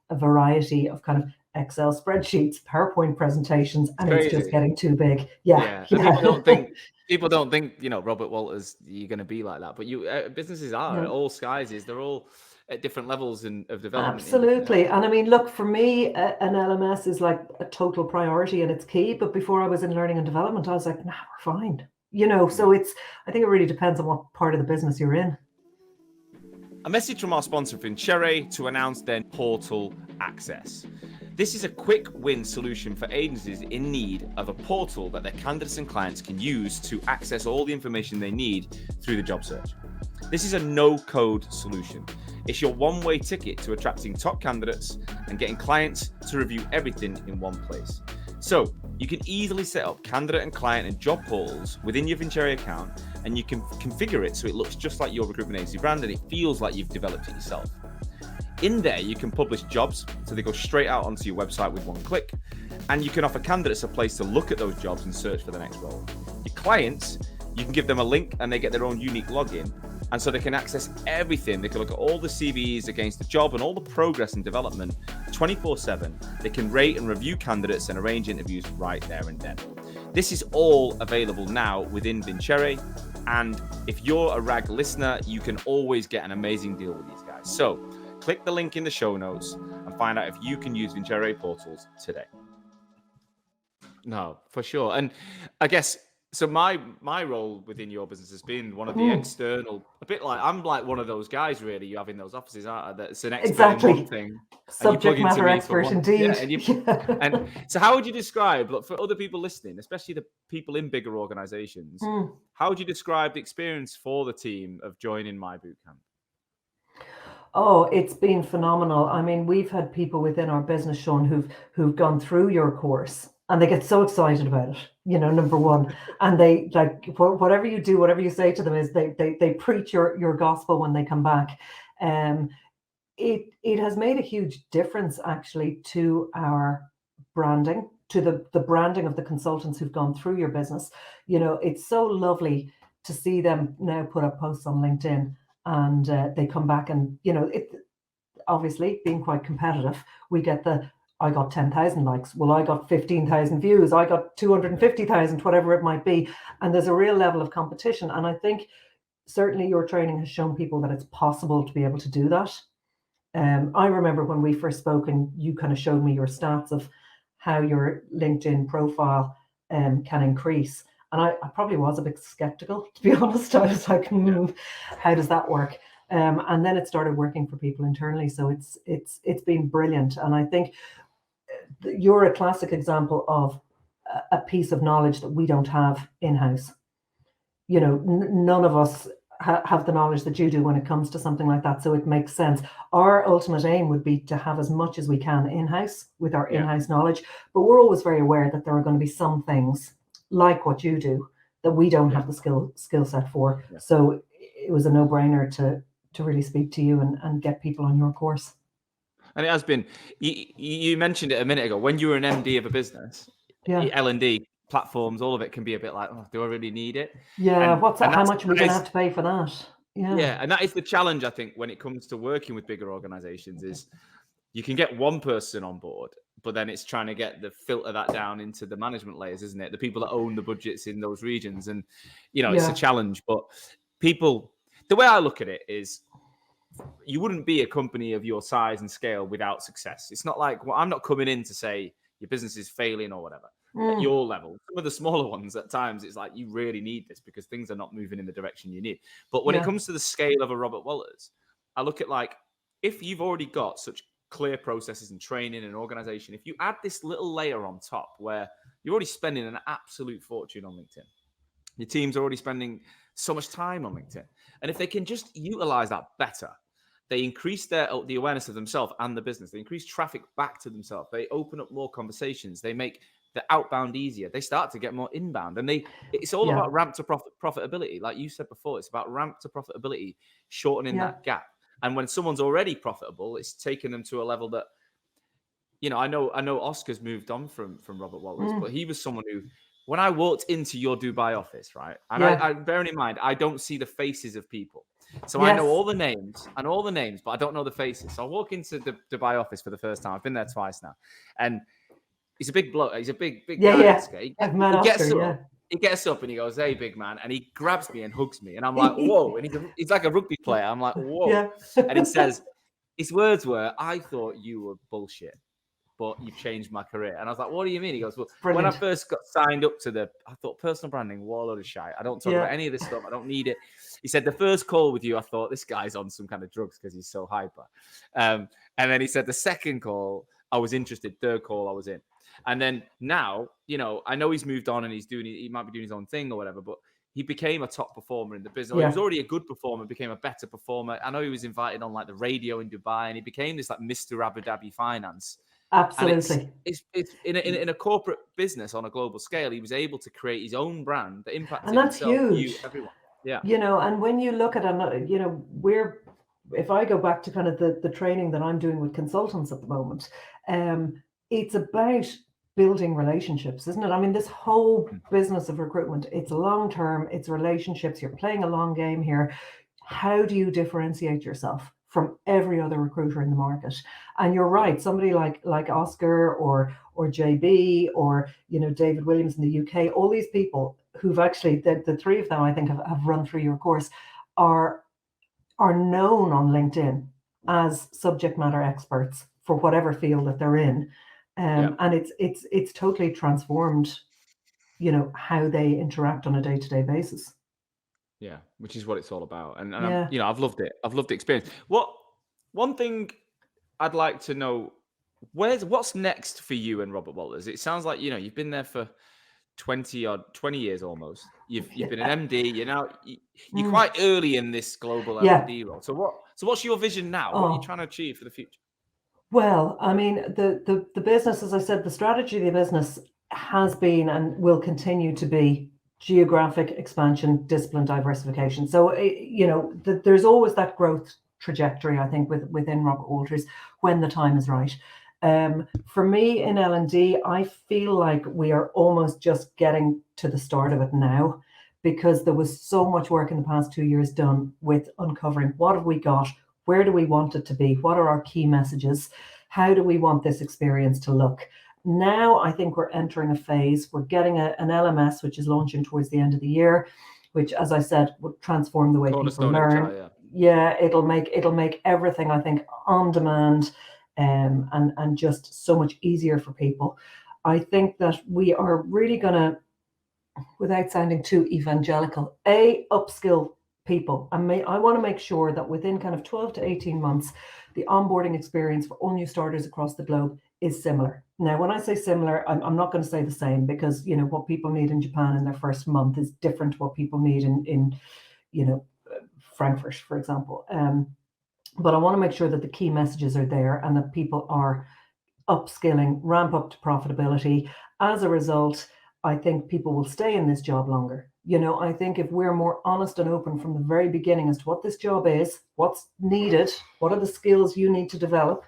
Speaker 2: a variety of kind of Excel spreadsheets, PowerPoint presentations, and it's just getting too big. Yeah.
Speaker 1: People don't think, Robert Walters, you're going to be like that. But businesses are at all sizes. They're all at different levels of development.
Speaker 2: Absolutely. And I mean, look, for me, an LMS is like a total priority and it's key. But before I was in learning and development, I was like, nah, we're fine. So I think it really depends on what part of the business you're in.
Speaker 1: A message from our sponsor, Vincere, to announce their portal access. This is a quick win solution for agencies in need of a portal that their candidates and clients can use to access all the information they need through the job search. This is a no-code solution. It's your one-way ticket to attracting top candidates and getting clients to review everything in one place. So you can easily set up candidate and client and job portals within your Vincere account, and you can configure it so it looks just like your recruitment agency brand and it feels like you've developed it yourself. In there, you can publish jobs, so they go straight out onto your website with one click, and you can offer candidates a place to look at those jobs and search for the next role. Your clients, you can give them a link and they get their own unique login, and so they can access everything. They can look at all the CVs against the job and all the progress and development 24/7. They can rate and review candidates and arrange interviews right there and then. This is all available now within Vincere, and if you're a RAG listener, you can always get an amazing deal with these guys. So click the link in the show notes and find out if you can use Vincere portals today. No, for sure. And I guess, so my role within your business has been one of the external, a bit like, I'm like one of those guys really you have in those offices, aren't I? That's an expert in one thing.
Speaker 2: Subject matter expert indeed.
Speaker 1: Yeah, and so how would you describe, look, for other people listening, especially the people in bigger organizations, how would you describe the experience for the team of joining my bootcamp?
Speaker 2: Oh, it's been phenomenal. I mean, we've had people within our business, Sean, who've gone through your course and they get so excited about it, number one. And they like whatever you do, whatever you say to them is they preach your gospel when they come back. It has made a huge difference actually to our branding, to the branding of the consultants who've gone through your business. It's so lovely to see them now put up posts on LinkedIn. And they come back and, it obviously being quite competitive, we get I got 10,000 likes. Well, I got 15,000 views. I got 250,000, whatever it might be. And there's a real level of competition. And I think certainly your training has shown people that it's possible to be able to do that. I remember when we first spoke and you kind of showed me your stats of how your LinkedIn profile can increase. And I probably was a bit skeptical, to be honest. I was like, how does that work? And then it started working for people internally. So it's been brilliant. And I think you're a classic example of a piece of knowledge that we don't have in-house. None of us have the knowledge that you do when it comes to something like that. So it makes sense. Our ultimate aim would be to have as much as we can in-house with our in-house knowledge. But we're always very aware that there are going to be some things like what you do that we don't have the skill set for. So it was a no-brainer to really speak to you and get people on your course.
Speaker 1: And it has been, you mentioned it a minute ago, when you were an MD of a business, L&D platforms, all of it can be a bit like, do I really need it?
Speaker 2: Yeah, how much are we going to have to pay for that?
Speaker 1: Yeah, and that is the challenge, I think, when it comes to working with bigger organizations, is you can get one person on board, but then it's trying to filter that down into the management layers, isn't it? The people that own the budgets in those regions. And, it's a challenge. But people, the way I look at it is, you wouldn't be a company of your size and scale without success. It's not like, I'm not coming in to say your business is failing or whatever. at your level. Some of the smaller ones at times, it's like you really need this because things are not moving in the direction you need. But when it comes to the scale of a Robert Walters, I look at like, if you've already got such clear processes and training and organization, if you add this little layer on top where you're already spending an absolute fortune on LinkedIn, your team's already spending so much time on LinkedIn, and if they can just utilize that better, they increase the awareness of themselves and the business. They increase traffic back to themselves. They open up more conversations. They make the outbound easier. They start to get more inbound, and it's all about ramp to profitability. Like you said before, it's about ramp to profitability, shortening that gap. And when someone's already profitable, it's taken them to a level that, I know Oscar's moved on from Robert Walters, but he was someone who, when I walked into your Dubai office, right, and I bearing in mind, I don't see the faces of people. So I know all the names, but I don't know the faces. So I walk into the Dubai office for the first time. I've been there twice now. And he's a big bloke. He's a big guy. Oscar. He gets up and he goes, "Hey, big man." And he grabs me and hugs me. And I'm like, whoa. And he's like a rugby player. I'm like, whoa. And he says, his words were, "I thought you were bullshit, but you've changed my career." And I was like, "What do you mean?" He goes, "Well, when I first got signed up to I thought personal branding, what a load of shite. I don't talk about any of this stuff. I don't need it." He said, "The first call with you, I thought this guy's on some kind of drugs because he's so hyper." And then he said, "The second call, I was interested. Third call, I was in." And then now, I know he's moved on and he might be doing his own thing or whatever, but he became a top performer in the business. He was already a good performer, became a better performer. I know he was invited on like the radio in Dubai, and he became this like Mr. Abu Dhabi Finance.
Speaker 2: Absolutely.
Speaker 1: And it's in a corporate business on a global scale, he was able to create his own brand that impacted
Speaker 2: and that's
Speaker 1: himself,
Speaker 2: huge.
Speaker 1: you, everyone. Yeah.
Speaker 2: And when you look at if I go back to kind of the training that I'm doing with consultants at the moment, it's about building relationships, isn't it? I mean, this whole business of recruitment, it's long-term, it's relationships. You're playing a long game here. How do you differentiate yourself from every other recruiter in the market? And you're right, somebody like Oscar or JB or David Williams in the UK, all these people who've actually, the three of them I think have run through your course, are known on LinkedIn as subject matter experts for whatever field that they're in. And it's totally transformed how they interact on a day-to-day basis.
Speaker 1: Yeah, which is what it's all about. And I've loved it. I've loved the experience. One thing I'd like to know, what's next for you and Robert Walters? It sounds like you've been there for 20 years almost. You've been an MD. You're quite early in this global L&D role. So what's your vision now? What are you trying to achieve for the future?
Speaker 2: Well, I mean, the business, as I said, the strategy of the business has been and will continue to be geographic expansion, discipline diversification. So, there's always that growth trajectory, I think, within Robert Walters when the time is right. For me in L&D, I feel like we are almost just getting to the start of it now, because there was so much work in the past 2 years done with uncovering what have we got, where do we want it to be, what are our key messages, how do we want this experience to look. Now I think we're entering a phase, we're getting an LMS which is launching towards the end of the year, which, as I said, will transform the way people learn. It'll make everything, I think, on demand, and just so much easier for people. I think that we are really going to, without sounding too evangelical, upskill people. I want to make sure that within kind of 12 to 18 months, the onboarding experience for all new starters across the globe is similar. Now, when I say similar, I'm not going to say the same, because what people need in Japan in their first month is different to what people need in Frankfurt, for example. But I want to make sure that the key messages are there and that people are upskilling, ramp up to profitability. As a result, I think people will stay in this job longer. I think if we're more honest and open from the very beginning as to what this job is, what's needed, what are the skills you need to develop,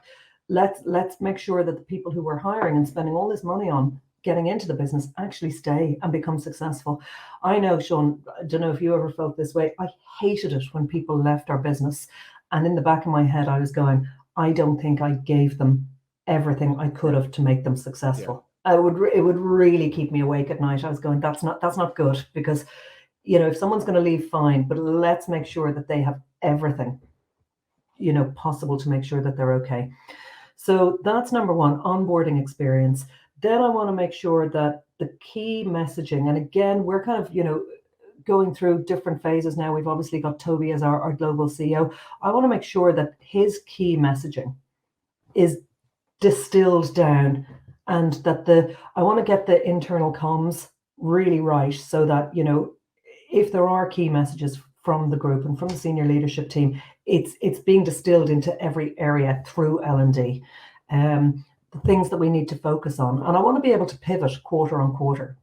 Speaker 2: let's make sure that the people who we're hiring and spending all this money on getting into the business actually stay and become successful. I know, Sean, I don't know if you ever felt this way. I hated it when people left our business. And in the back of my head, I was going, I don't think I gave them everything I could have to make them successful. It would really keep me awake at night. I was going, that's not good, because if someone's going to leave, fine, but let's make sure that they have everything possible to make sure that they're okay. So that's number one, onboarding experience. Then I want to make sure that the key messaging, and again, we're kind of, going through different phases now. We've obviously got Toby as our global CEO. I want to make sure that his key messaging is distilled down, and that I want to get the internal comms really right, so that, if there are key messages from the group and from the senior leadership team, it's being distilled into every area through L&D. The things that we need to focus on. And I want to be able to pivot quarter on quarter,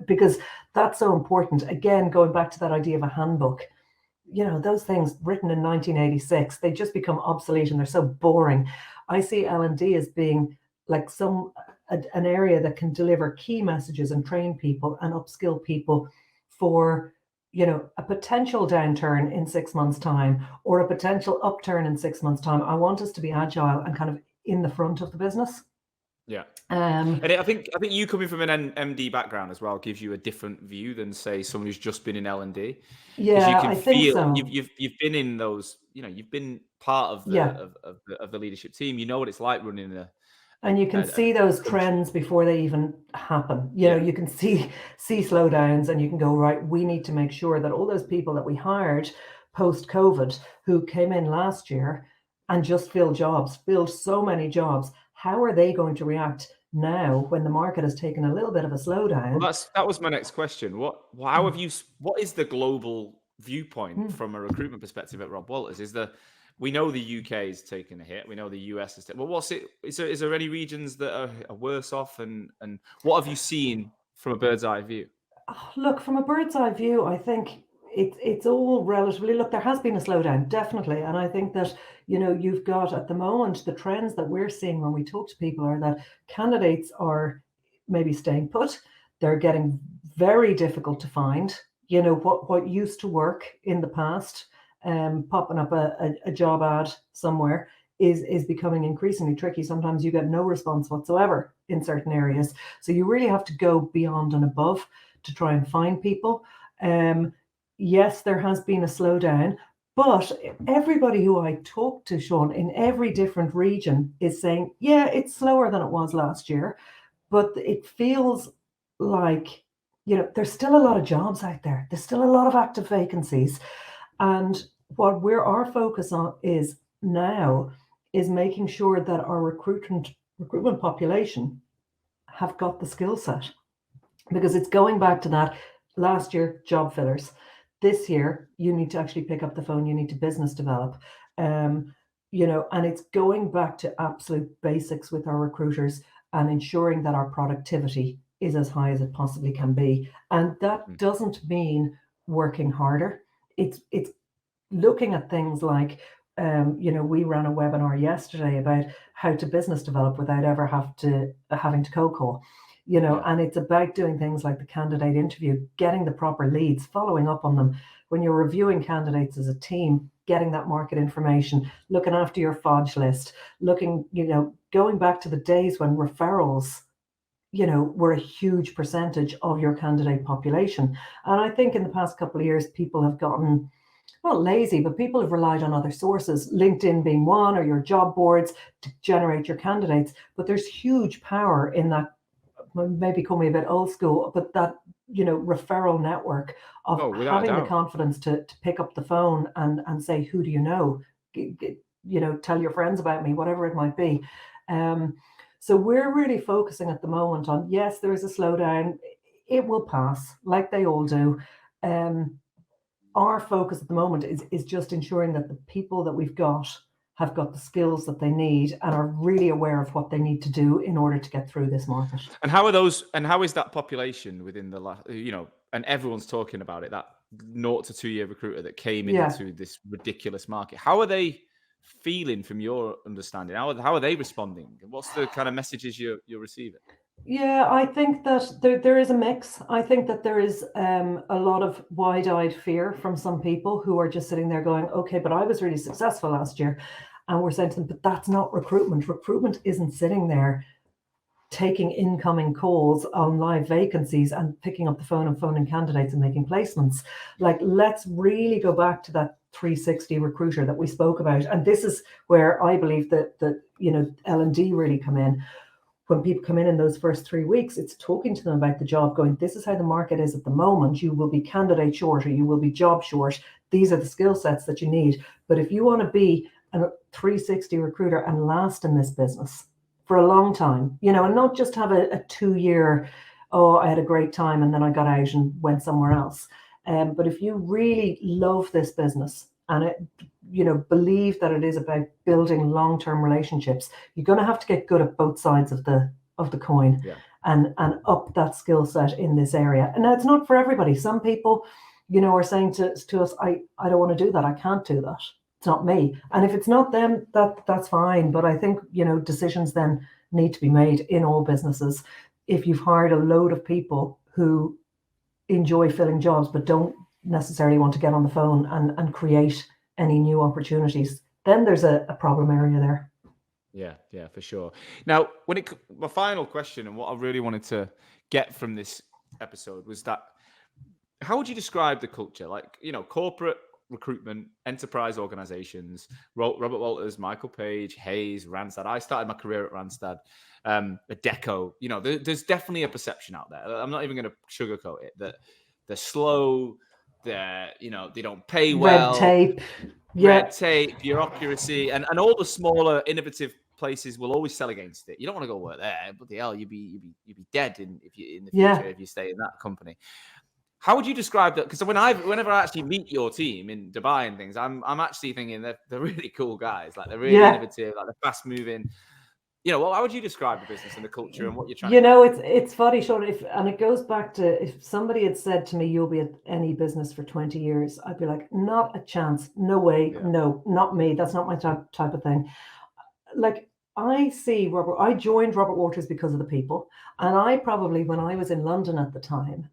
Speaker 2: because that's so important. Again, going back to that idea of a handbook, those things written in 1986, they just become obsolete and they're so boring. I see L&D as being like an area that can deliver key messages and train people and upskill people for, a potential downturn in 6 months' time or a potential upturn in 6 months' time. I want us to be agile and kind of in the front of the business.
Speaker 1: Yeah. And I think you coming from an MD background as well gives you a different view than, say, someone who's just been in L&D.
Speaker 2: Yeah,
Speaker 1: you can
Speaker 2: I think so.
Speaker 1: you've been in those, you've been part of the leadership team. You know what it's like running
Speaker 2: and you can see those trends before they even happen. You can see slowdowns, and you can go, right, we need to make sure that all those people that we hired post-COVID who came in last year and just filled so many jobs, how are they going to react now when the market has taken a little bit of a slowdown?
Speaker 1: Well, that was my next question. What is the global viewpoint from a recruitment perspective at Rob Walters? We know the UK is taking a hit. We know the US is. Well, what's it? Is there any regions that are worse off? And what have you seen from a bird's eye view?
Speaker 2: Look, from a bird's eye view, I think it's all relatively. Look, there has been a slowdown, definitely, and I think that you've got at the moment the trends that we're seeing when we talk to people are that candidates are maybe staying put. They're getting very difficult to find. What used to work in the past. Popping up a job ad somewhere is becoming increasingly tricky. Sometimes you get no response whatsoever in certain areas. So you really have to go beyond and above to try and find people. Yes, there has been a slowdown, but everybody who I talk to, Sean, in every different region is saying, yeah, it's slower than it was last year, but it feels like, there's still a lot of jobs out there. There's still a lot of active vacancies. And what our focus on is now is making sure that our recruitment population have got the skill set, because it's going back to that last year job fillers. This year, you need to actually pick up the phone. You need to business develop, and it's going back to absolute basics with our recruiters and ensuring that our productivity is as high as it possibly can be. And that doesn't mean working harder. It's looking at things like, we ran a webinar yesterday about how to business develop without ever having to cold call, and it's about doing things like the candidate interview, getting the proper leads, following up on them. When you're reviewing candidates as a team, getting that market information, looking after your fudge list, going back to the days when referrals were a huge percentage of your candidate population. And I think in the past couple of years, people have gotten not lazy, but people have relied on other sources, LinkedIn being one, or your job boards to generate your candidates. But there's huge power in that, maybe call me a bit old school, but that, referral network of having the confidence to pick up the phone and say, who do you know? Tell your friends about me, whatever it might be. So we're really focusing at the moment on, yes, there is a slowdown. It will pass, like they all do. Our focus at the moment is just ensuring that the people that we've got have got the skills that they need and are really aware of what they need to do in order to get through this market.
Speaker 1: And how are those? And how is that population within the last? And everyone's talking about it. That 0 to 2 year recruiter that came into this ridiculous market. How are they feeling from your understanding? How are they responding? What's the kind of messages you're receiving?
Speaker 2: Yeah, I think that there is a mix. I think that there is a lot of wide-eyed fear from some people who are just sitting there going, okay, but I was really successful last year. And we're saying to them, but that's not recruitment. Recruitment isn't sitting there taking incoming calls on live vacancies and picking up the phone and phoning candidates and making placements. Like, let's really go back to that 360 recruiter that we spoke about. And this is where I believe that L&D really come in. when people come in those first 3 weeks, it's talking to them about the job, going, this is how the market is at the moment. You will be candidate short, or you will be job short. These are the skill sets that you need. But if you want to be a 360 recruiter and last in this business for a long time, and not just have a 2-year, oh, I had a great time and then I got out and went somewhere else. But if you really love this business and believe that it is about building long-term relationships, you're going to have to get good at both sides of the coin, and up that skill set in this area. And now it's not for everybody. Some people, are saying to us, I don't want to do that. I can't do that. It's not me. And if it's not them, that's fine. But I think, decisions then need to be made in all businesses. If you've hired a load of people who enjoy filling jobs but don't necessarily want to get on the phone and create any new opportunities, then there's a problem area there.
Speaker 1: Yeah, for sure. Now, my final question, and what I really wanted to get from this episode, was that how would you describe the culture? Like, corporate recruitment, enterprise organizations, Robert Walters, Michael Page, Hayes, Randstad. I started my career at Randstad, Adecco. There's definitely a perception out there. I'm not even going to sugarcoat it, that they're slow, they don't pay well. Red tape, bureaucracy, and all the smaller innovative places will always sell against it. You don't want to go work there, but you'd be dead in the future if you stay in that company. How would you describe that? Because whenever I actually meet your team in Dubai and things, I'm actually thinking they're really cool guys. Like, they're really innovative, like, they're fast moving. How would you describe the business and the culture and what you're trying to do?
Speaker 2: It's funny, Sean, and it goes back to, if somebody had said to me, you'll be at any business for 20 years, I'd be like, not a chance. No way. Yeah. No, not me. That's not my type of thing. Like, I joined Robert Walters because of the people. And I probably, when I was in London at the time,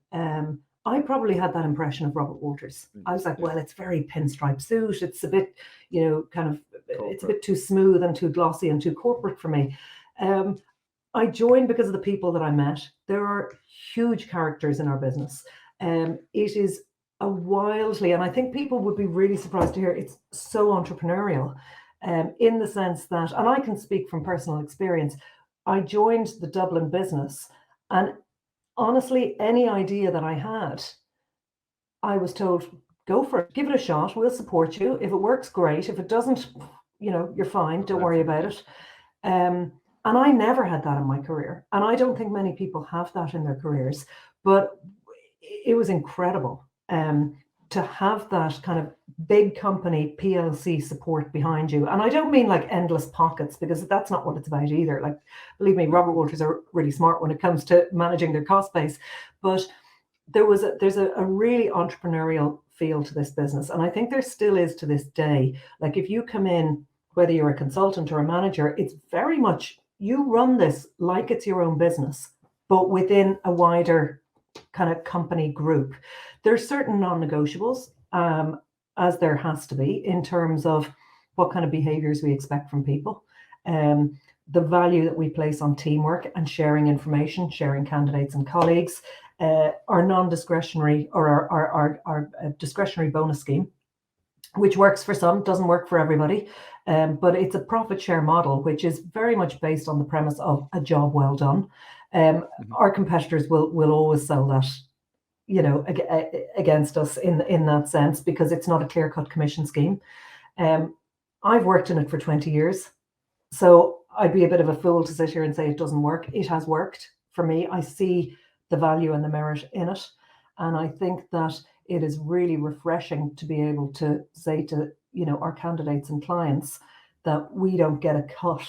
Speaker 2: I probably had that impression of Robert Walters. I was like, well, it's very pinstripe suit. It's a bit, kind of, corporate. It's a bit too smooth and too glossy and too corporate for me. I joined because of the people that I met. There are huge characters in our business. It is a wildly, and I think people would be really surprised to hear, it's so entrepreneurial, in the sense that, and I can speak from personal experience, I joined the Dublin business, and honestly, any idea that I had, I was told, go for it, give it a shot, we'll support you. If it works, great. If it doesn't, you're fine, don't worry about it. And I never had that in my career. And I don't think many people have that in their careers, but it was incredible to have that kind of big company PLC support behind you. And I don't mean like endless pockets, because that's not what it's about either. Like, believe me, Robert Walters are really smart when it comes to managing their cost base. But there's a really entrepreneurial feel to this business. And I think there still is to this day. Like, if you come in, whether you're a consultant or a manager, it's very much, you run this like it's your own business, but within a wider kind of company group. There's certain non-negotiables, as there has to be, in terms of what kind of behaviors we expect from people, the value that we place on teamwork and sharing information, sharing candidates and colleagues, our non-discretionary, or our discretionary bonus scheme, which works for some, doesn't work for everybody. But it's a profit share model, which is very much based on the premise of a job well done. Our competitors will always sell that, against us in that sense, because it's not a clear-cut commission scheme. I've worked in it for 20 years, so I'd be a bit of a fool to sit here and say it doesn't work. It has worked for me. I see the value and the merit in it, and I think that it is really refreshing to be able to say to our candidates and clients that we don't get a cut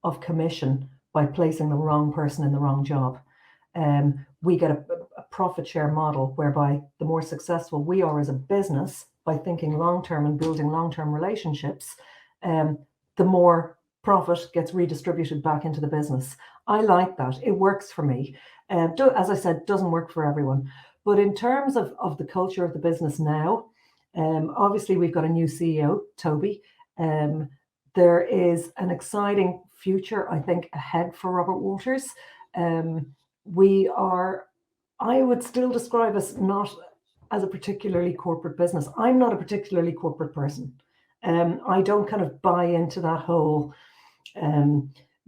Speaker 2: of commission by placing the wrong person in the wrong job. We get a profit share model whereby the more successful we are as a business by thinking long-term and building long-term relationships, the more profit gets redistributed back into the business. I like that. It works for me. As I said, doesn't work for everyone. But in terms of the culture of the business now, obviously we've got a new CEO, Toby. There is an exciting future, I think, ahead for Robert Walters. I would still describe us not as a particularly corporate business. I'm not a particularly corporate person. I don't kind of buy into that whole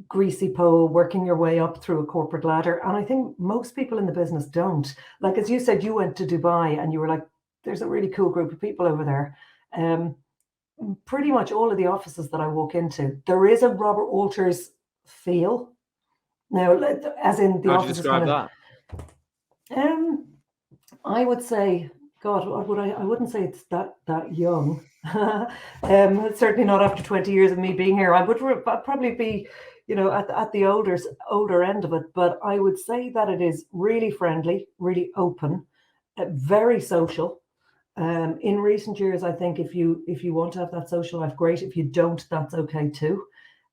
Speaker 2: greasy pole, working your way up through a corporate ladder. And I think most people in the business don't. Like, as you said, you went to Dubai and you were like, there's a really cool group of people over there. Pretty much all of the offices that I walk into, there is a Robert Walters feel. Now, as in the
Speaker 1: How do you
Speaker 2: office is
Speaker 1: describe
Speaker 2: kind
Speaker 1: that?
Speaker 2: of, I would say, God, what would I wouldn't say it's that young. Certainly not after 20 years of me being here. I'd probably be, at the older end of it. But I would say that it is really friendly, really open, very social. In recent years, I think if you want to have that social life, great. If you don't, that's okay too.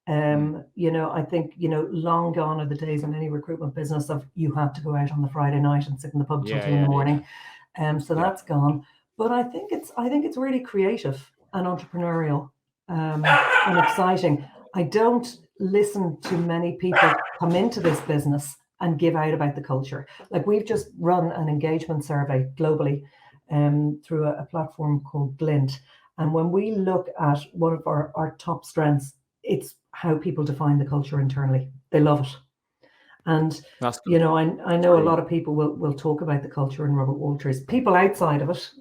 Speaker 2: I think, long gone are the days in any recruitment business of you have to go out on the Friday night and sit in the pub till 2 in the morning. So that's gone. But I think it's really creative and entrepreneurial, and exciting. I don't listen to many people come into this business and give out about the culture. Like, we've just run an engagement survey globally through a platform called Glint. And when we look at one of our top strengths, it's how people define the culture internally. They love it. And,
Speaker 1: That's good.
Speaker 2: I know a lot of people will talk about the culture in Robert Walters. People outside of it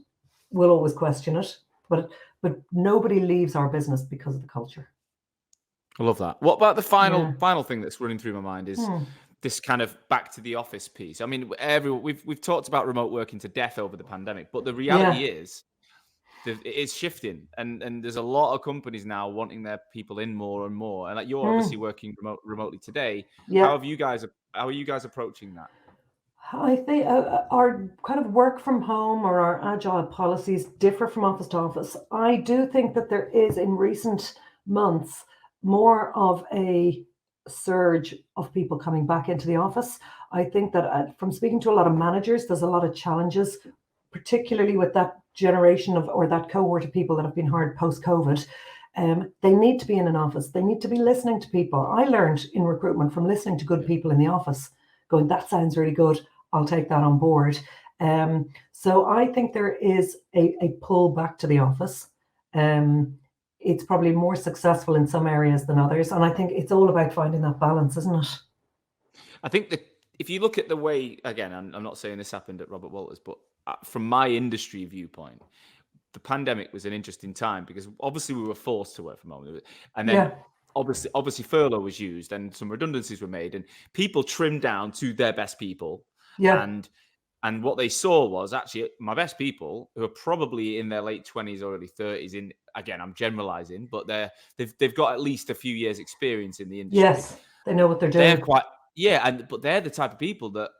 Speaker 2: will always question it, but nobody leaves our business because of the culture.
Speaker 1: I love that. What about the final thing that's running through my mind is this kind of back to the office piece. I mean, we've talked about remote working to death over the pandemic, but the reality is it's shifting, and there's a lot of companies now wanting their people in more and more. And like, you're obviously working remotely today.
Speaker 2: Yeah.
Speaker 1: How are you guys approaching that?
Speaker 2: I think our kind of work from home or our agile policies differ from office to office. I do think that there is, in recent months, more of a surge of people coming back into the office. I think that from speaking to a lot of managers, there's a lot of challenges, particularly with that generation or that cohort of people that have been hired post-COVID. They need to be in an office. They need to be listening to people. I learned in recruitment from listening to good people in the office, going, that sounds really good. I'll take that on board. So I think there is a pull back to the office. It's probably more successful in some areas than others. And I think it's all about finding that balance, isn't it?
Speaker 1: I think that if you look at the way, again, I'm not saying this happened at Robert Walters, but from my industry viewpoint, the pandemic was an interesting time because obviously we were forced to work from home, and then obviously furlough was used and some redundancies were made, and people trimmed down to their best people. And what they saw was actually my best people, who are probably in their late 20s or early 30s. Again, I'm generalizing, but they've got at least a few years experience in the industry.
Speaker 2: Yes, they know what they're doing.
Speaker 1: But they're the type of people that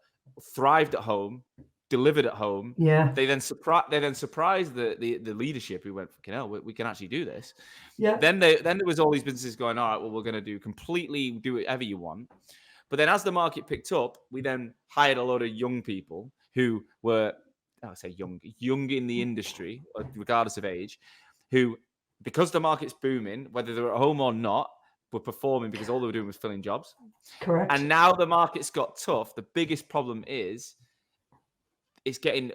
Speaker 1: thrived at home, delivered at home.
Speaker 2: Yeah.
Speaker 1: They then surprised the leadership, who went, fucking hell, we can actually do this.
Speaker 2: Yeah.
Speaker 1: Then there was all these businesses going, all right, well, we're going to do whatever you want. But then as the market picked up, we then hired a lot of young people who were, I say young in the industry, regardless of age, who, because the market's booming, whether they're at home or not, were performing because all they were doing was filling jobs.
Speaker 2: Correct.
Speaker 1: And now the market's got tough. The biggest problem is getting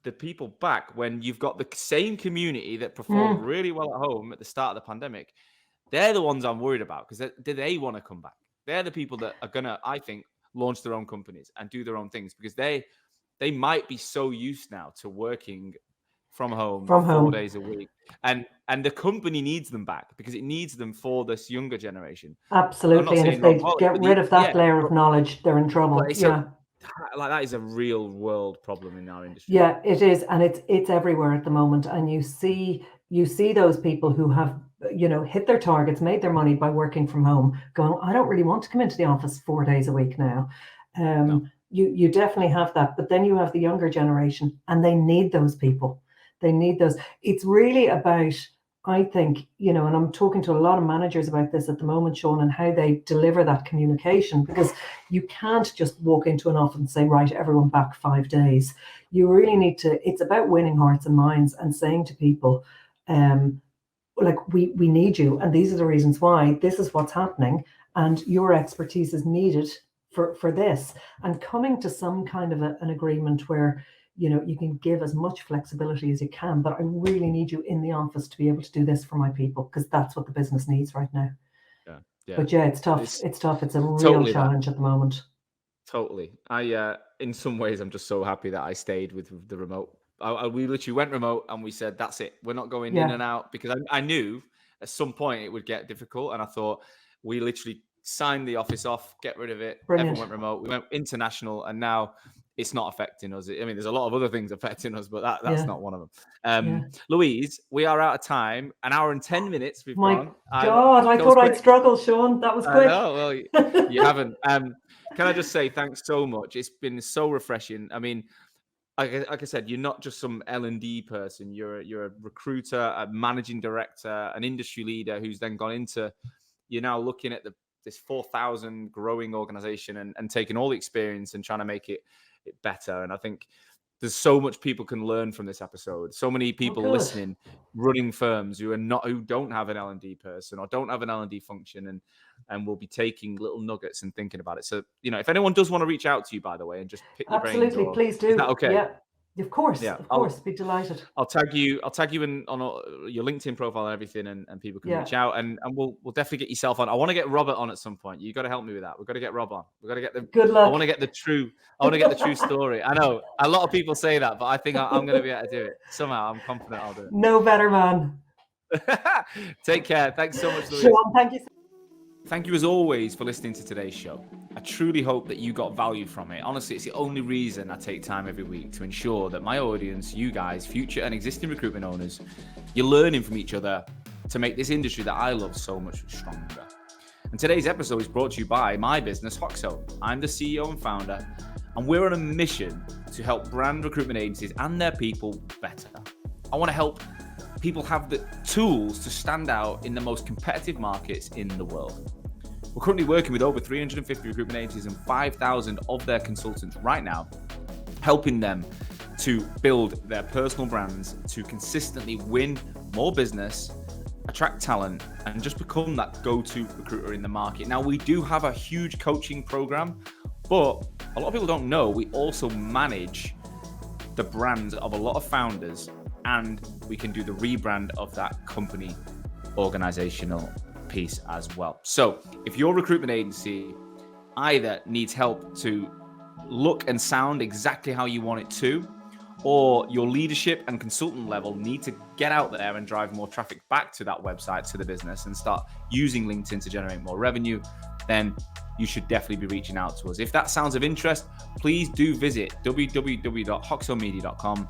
Speaker 1: the people back when you've got the same community that performed really well at home at the start of the pandemic. They're the ones I'm worried about, because do they want to come back? They're the people that are going to, I think, launch their own companies and do their own things, because they might be so used now to working from home 4 days a week. And the company needs them back because it needs them for this younger generation.
Speaker 2: Absolutely. And if they get rid of that layer of knowledge, they're in trouble.
Speaker 1: Like, that is a real world problem in our industry.
Speaker 2: Yeah, it is. And it's everywhere at the moment. And you see those people who have, hit their targets, made their money by working from home, going, I don't really want to come into the office 4 days a week now. No. You definitely have that. But then you have the younger generation, and they need those people. They need those. It's really about, I think, and I'm talking to a lot of managers about this at the moment, Sean, and how they deliver that communication, because you can't just walk into an office and say, right, everyone back 5 days. You really need to, it's about winning hearts and minds and saying to people, like, we need you, and these are the reasons why, this is what's happening, and your expertise is needed for this, and coming to some kind of an agreement where, you can give as much flexibility as you can, but I really need you in the office to be able to do this for my people, because that's what the business needs right now.
Speaker 1: Yeah. Yeah.
Speaker 2: But yeah, it's tough. It's tough. It's a real
Speaker 1: totally
Speaker 2: challenge at the moment.
Speaker 1: Totally. In some ways, I'm just so happy that I stayed with the remote. We literally went remote and we said, that's it. We're not going in
Speaker 2: Yeah,
Speaker 1: and out, because I knew at some point it would get difficult. And I thought we literally signed the office off, get rid of it.
Speaker 2: brilliant.
Speaker 1: Everyone went remote. We went international, and now it's not affecting us. I mean, there's a lot of other things affecting us, but that's
Speaker 2: Yeah,
Speaker 1: not one of them.
Speaker 2: yeah.
Speaker 1: Louise, we are out of time. An hour and 10 minutes we've
Speaker 2: My
Speaker 1: gone.
Speaker 2: God, I
Speaker 1: That was
Speaker 2: thought I'd
Speaker 1: quick.
Speaker 2: struggle, Sean. That was
Speaker 1: I
Speaker 2: quick.
Speaker 1: know. Well, you haven't. Can I just say thanks so much? It's been so refreshing. I mean, like I said, you're not just some L&D person. You're a recruiter, a managing director, an industry leader who's then gone into. You're now looking at this 4,000 growing organization and taking all the experience and trying to make it better. And I think there's so much people can learn from this episode. So many people
Speaker 2: good.
Speaker 1: listening, running firms who don't have an L&D person or don't have an L&D function, and will be taking little nuggets and thinking about it. So, if anyone does want to reach out to you, by the way, and just pick your brains,
Speaker 2: Absolutely, please do.
Speaker 1: is that okay?
Speaker 2: Yeah, of course,
Speaker 1: Yeah,
Speaker 2: of course. Be delighted.
Speaker 1: I'll tag you on your LinkedIn profile and everything, and people can reach out, and we'll definitely get yourself on. I want to get Robert on at some point. You got to help me with that. We've got to get Rob on. We've got to get
Speaker 2: Good luck.
Speaker 1: I want to get the true story. I know a lot of people say that, but I think I'm going to be able to do it somehow. I'm confident I'll do it.
Speaker 2: No better man.
Speaker 1: Take care. Thanks so much, Louise.
Speaker 2: Sean, thank you.
Speaker 1: Thank you as always for listening to today's show. I truly hope that you got value from it. Honestly, it's the only reason I take time every week to ensure that my audience, you guys, future and existing recruitment owners, you're learning from each other to make this industry that I love so much stronger. And today's episode is brought to you by my business, Hoxo. I'm the CEO and founder, and we're on a mission to help brand recruitment agencies and their people better. I want to help people have the tools to stand out in the most competitive markets in the world. We're currently working with over 350 recruitment agencies and 5,000 of their consultants right now, helping them to build their personal brands, to consistently win more business, attract talent, and just become that go-to recruiter in the market. Now, we do have a huge coaching program, but a lot of people don't know we also manage the brands of a lot of founders, and we can do the rebrand of that company organizational piece as well. So if your recruitment agency either needs help to look and sound exactly how you want it to, or your leadership and consultant level need to get out there and drive more traffic back to that website, to the business, and start using LinkedIn to generate more revenue, then you should definitely be reaching out to us. If that sounds of interest, please do visit www.hoxomedia.com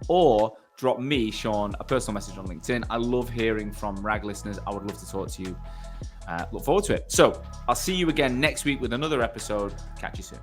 Speaker 1: or drop me, Sean, a personal message on LinkedIn. I love hearing from RAG listeners. I would love to talk to you. Look forward to it. So I'll see you again next week with another episode. Catch you soon.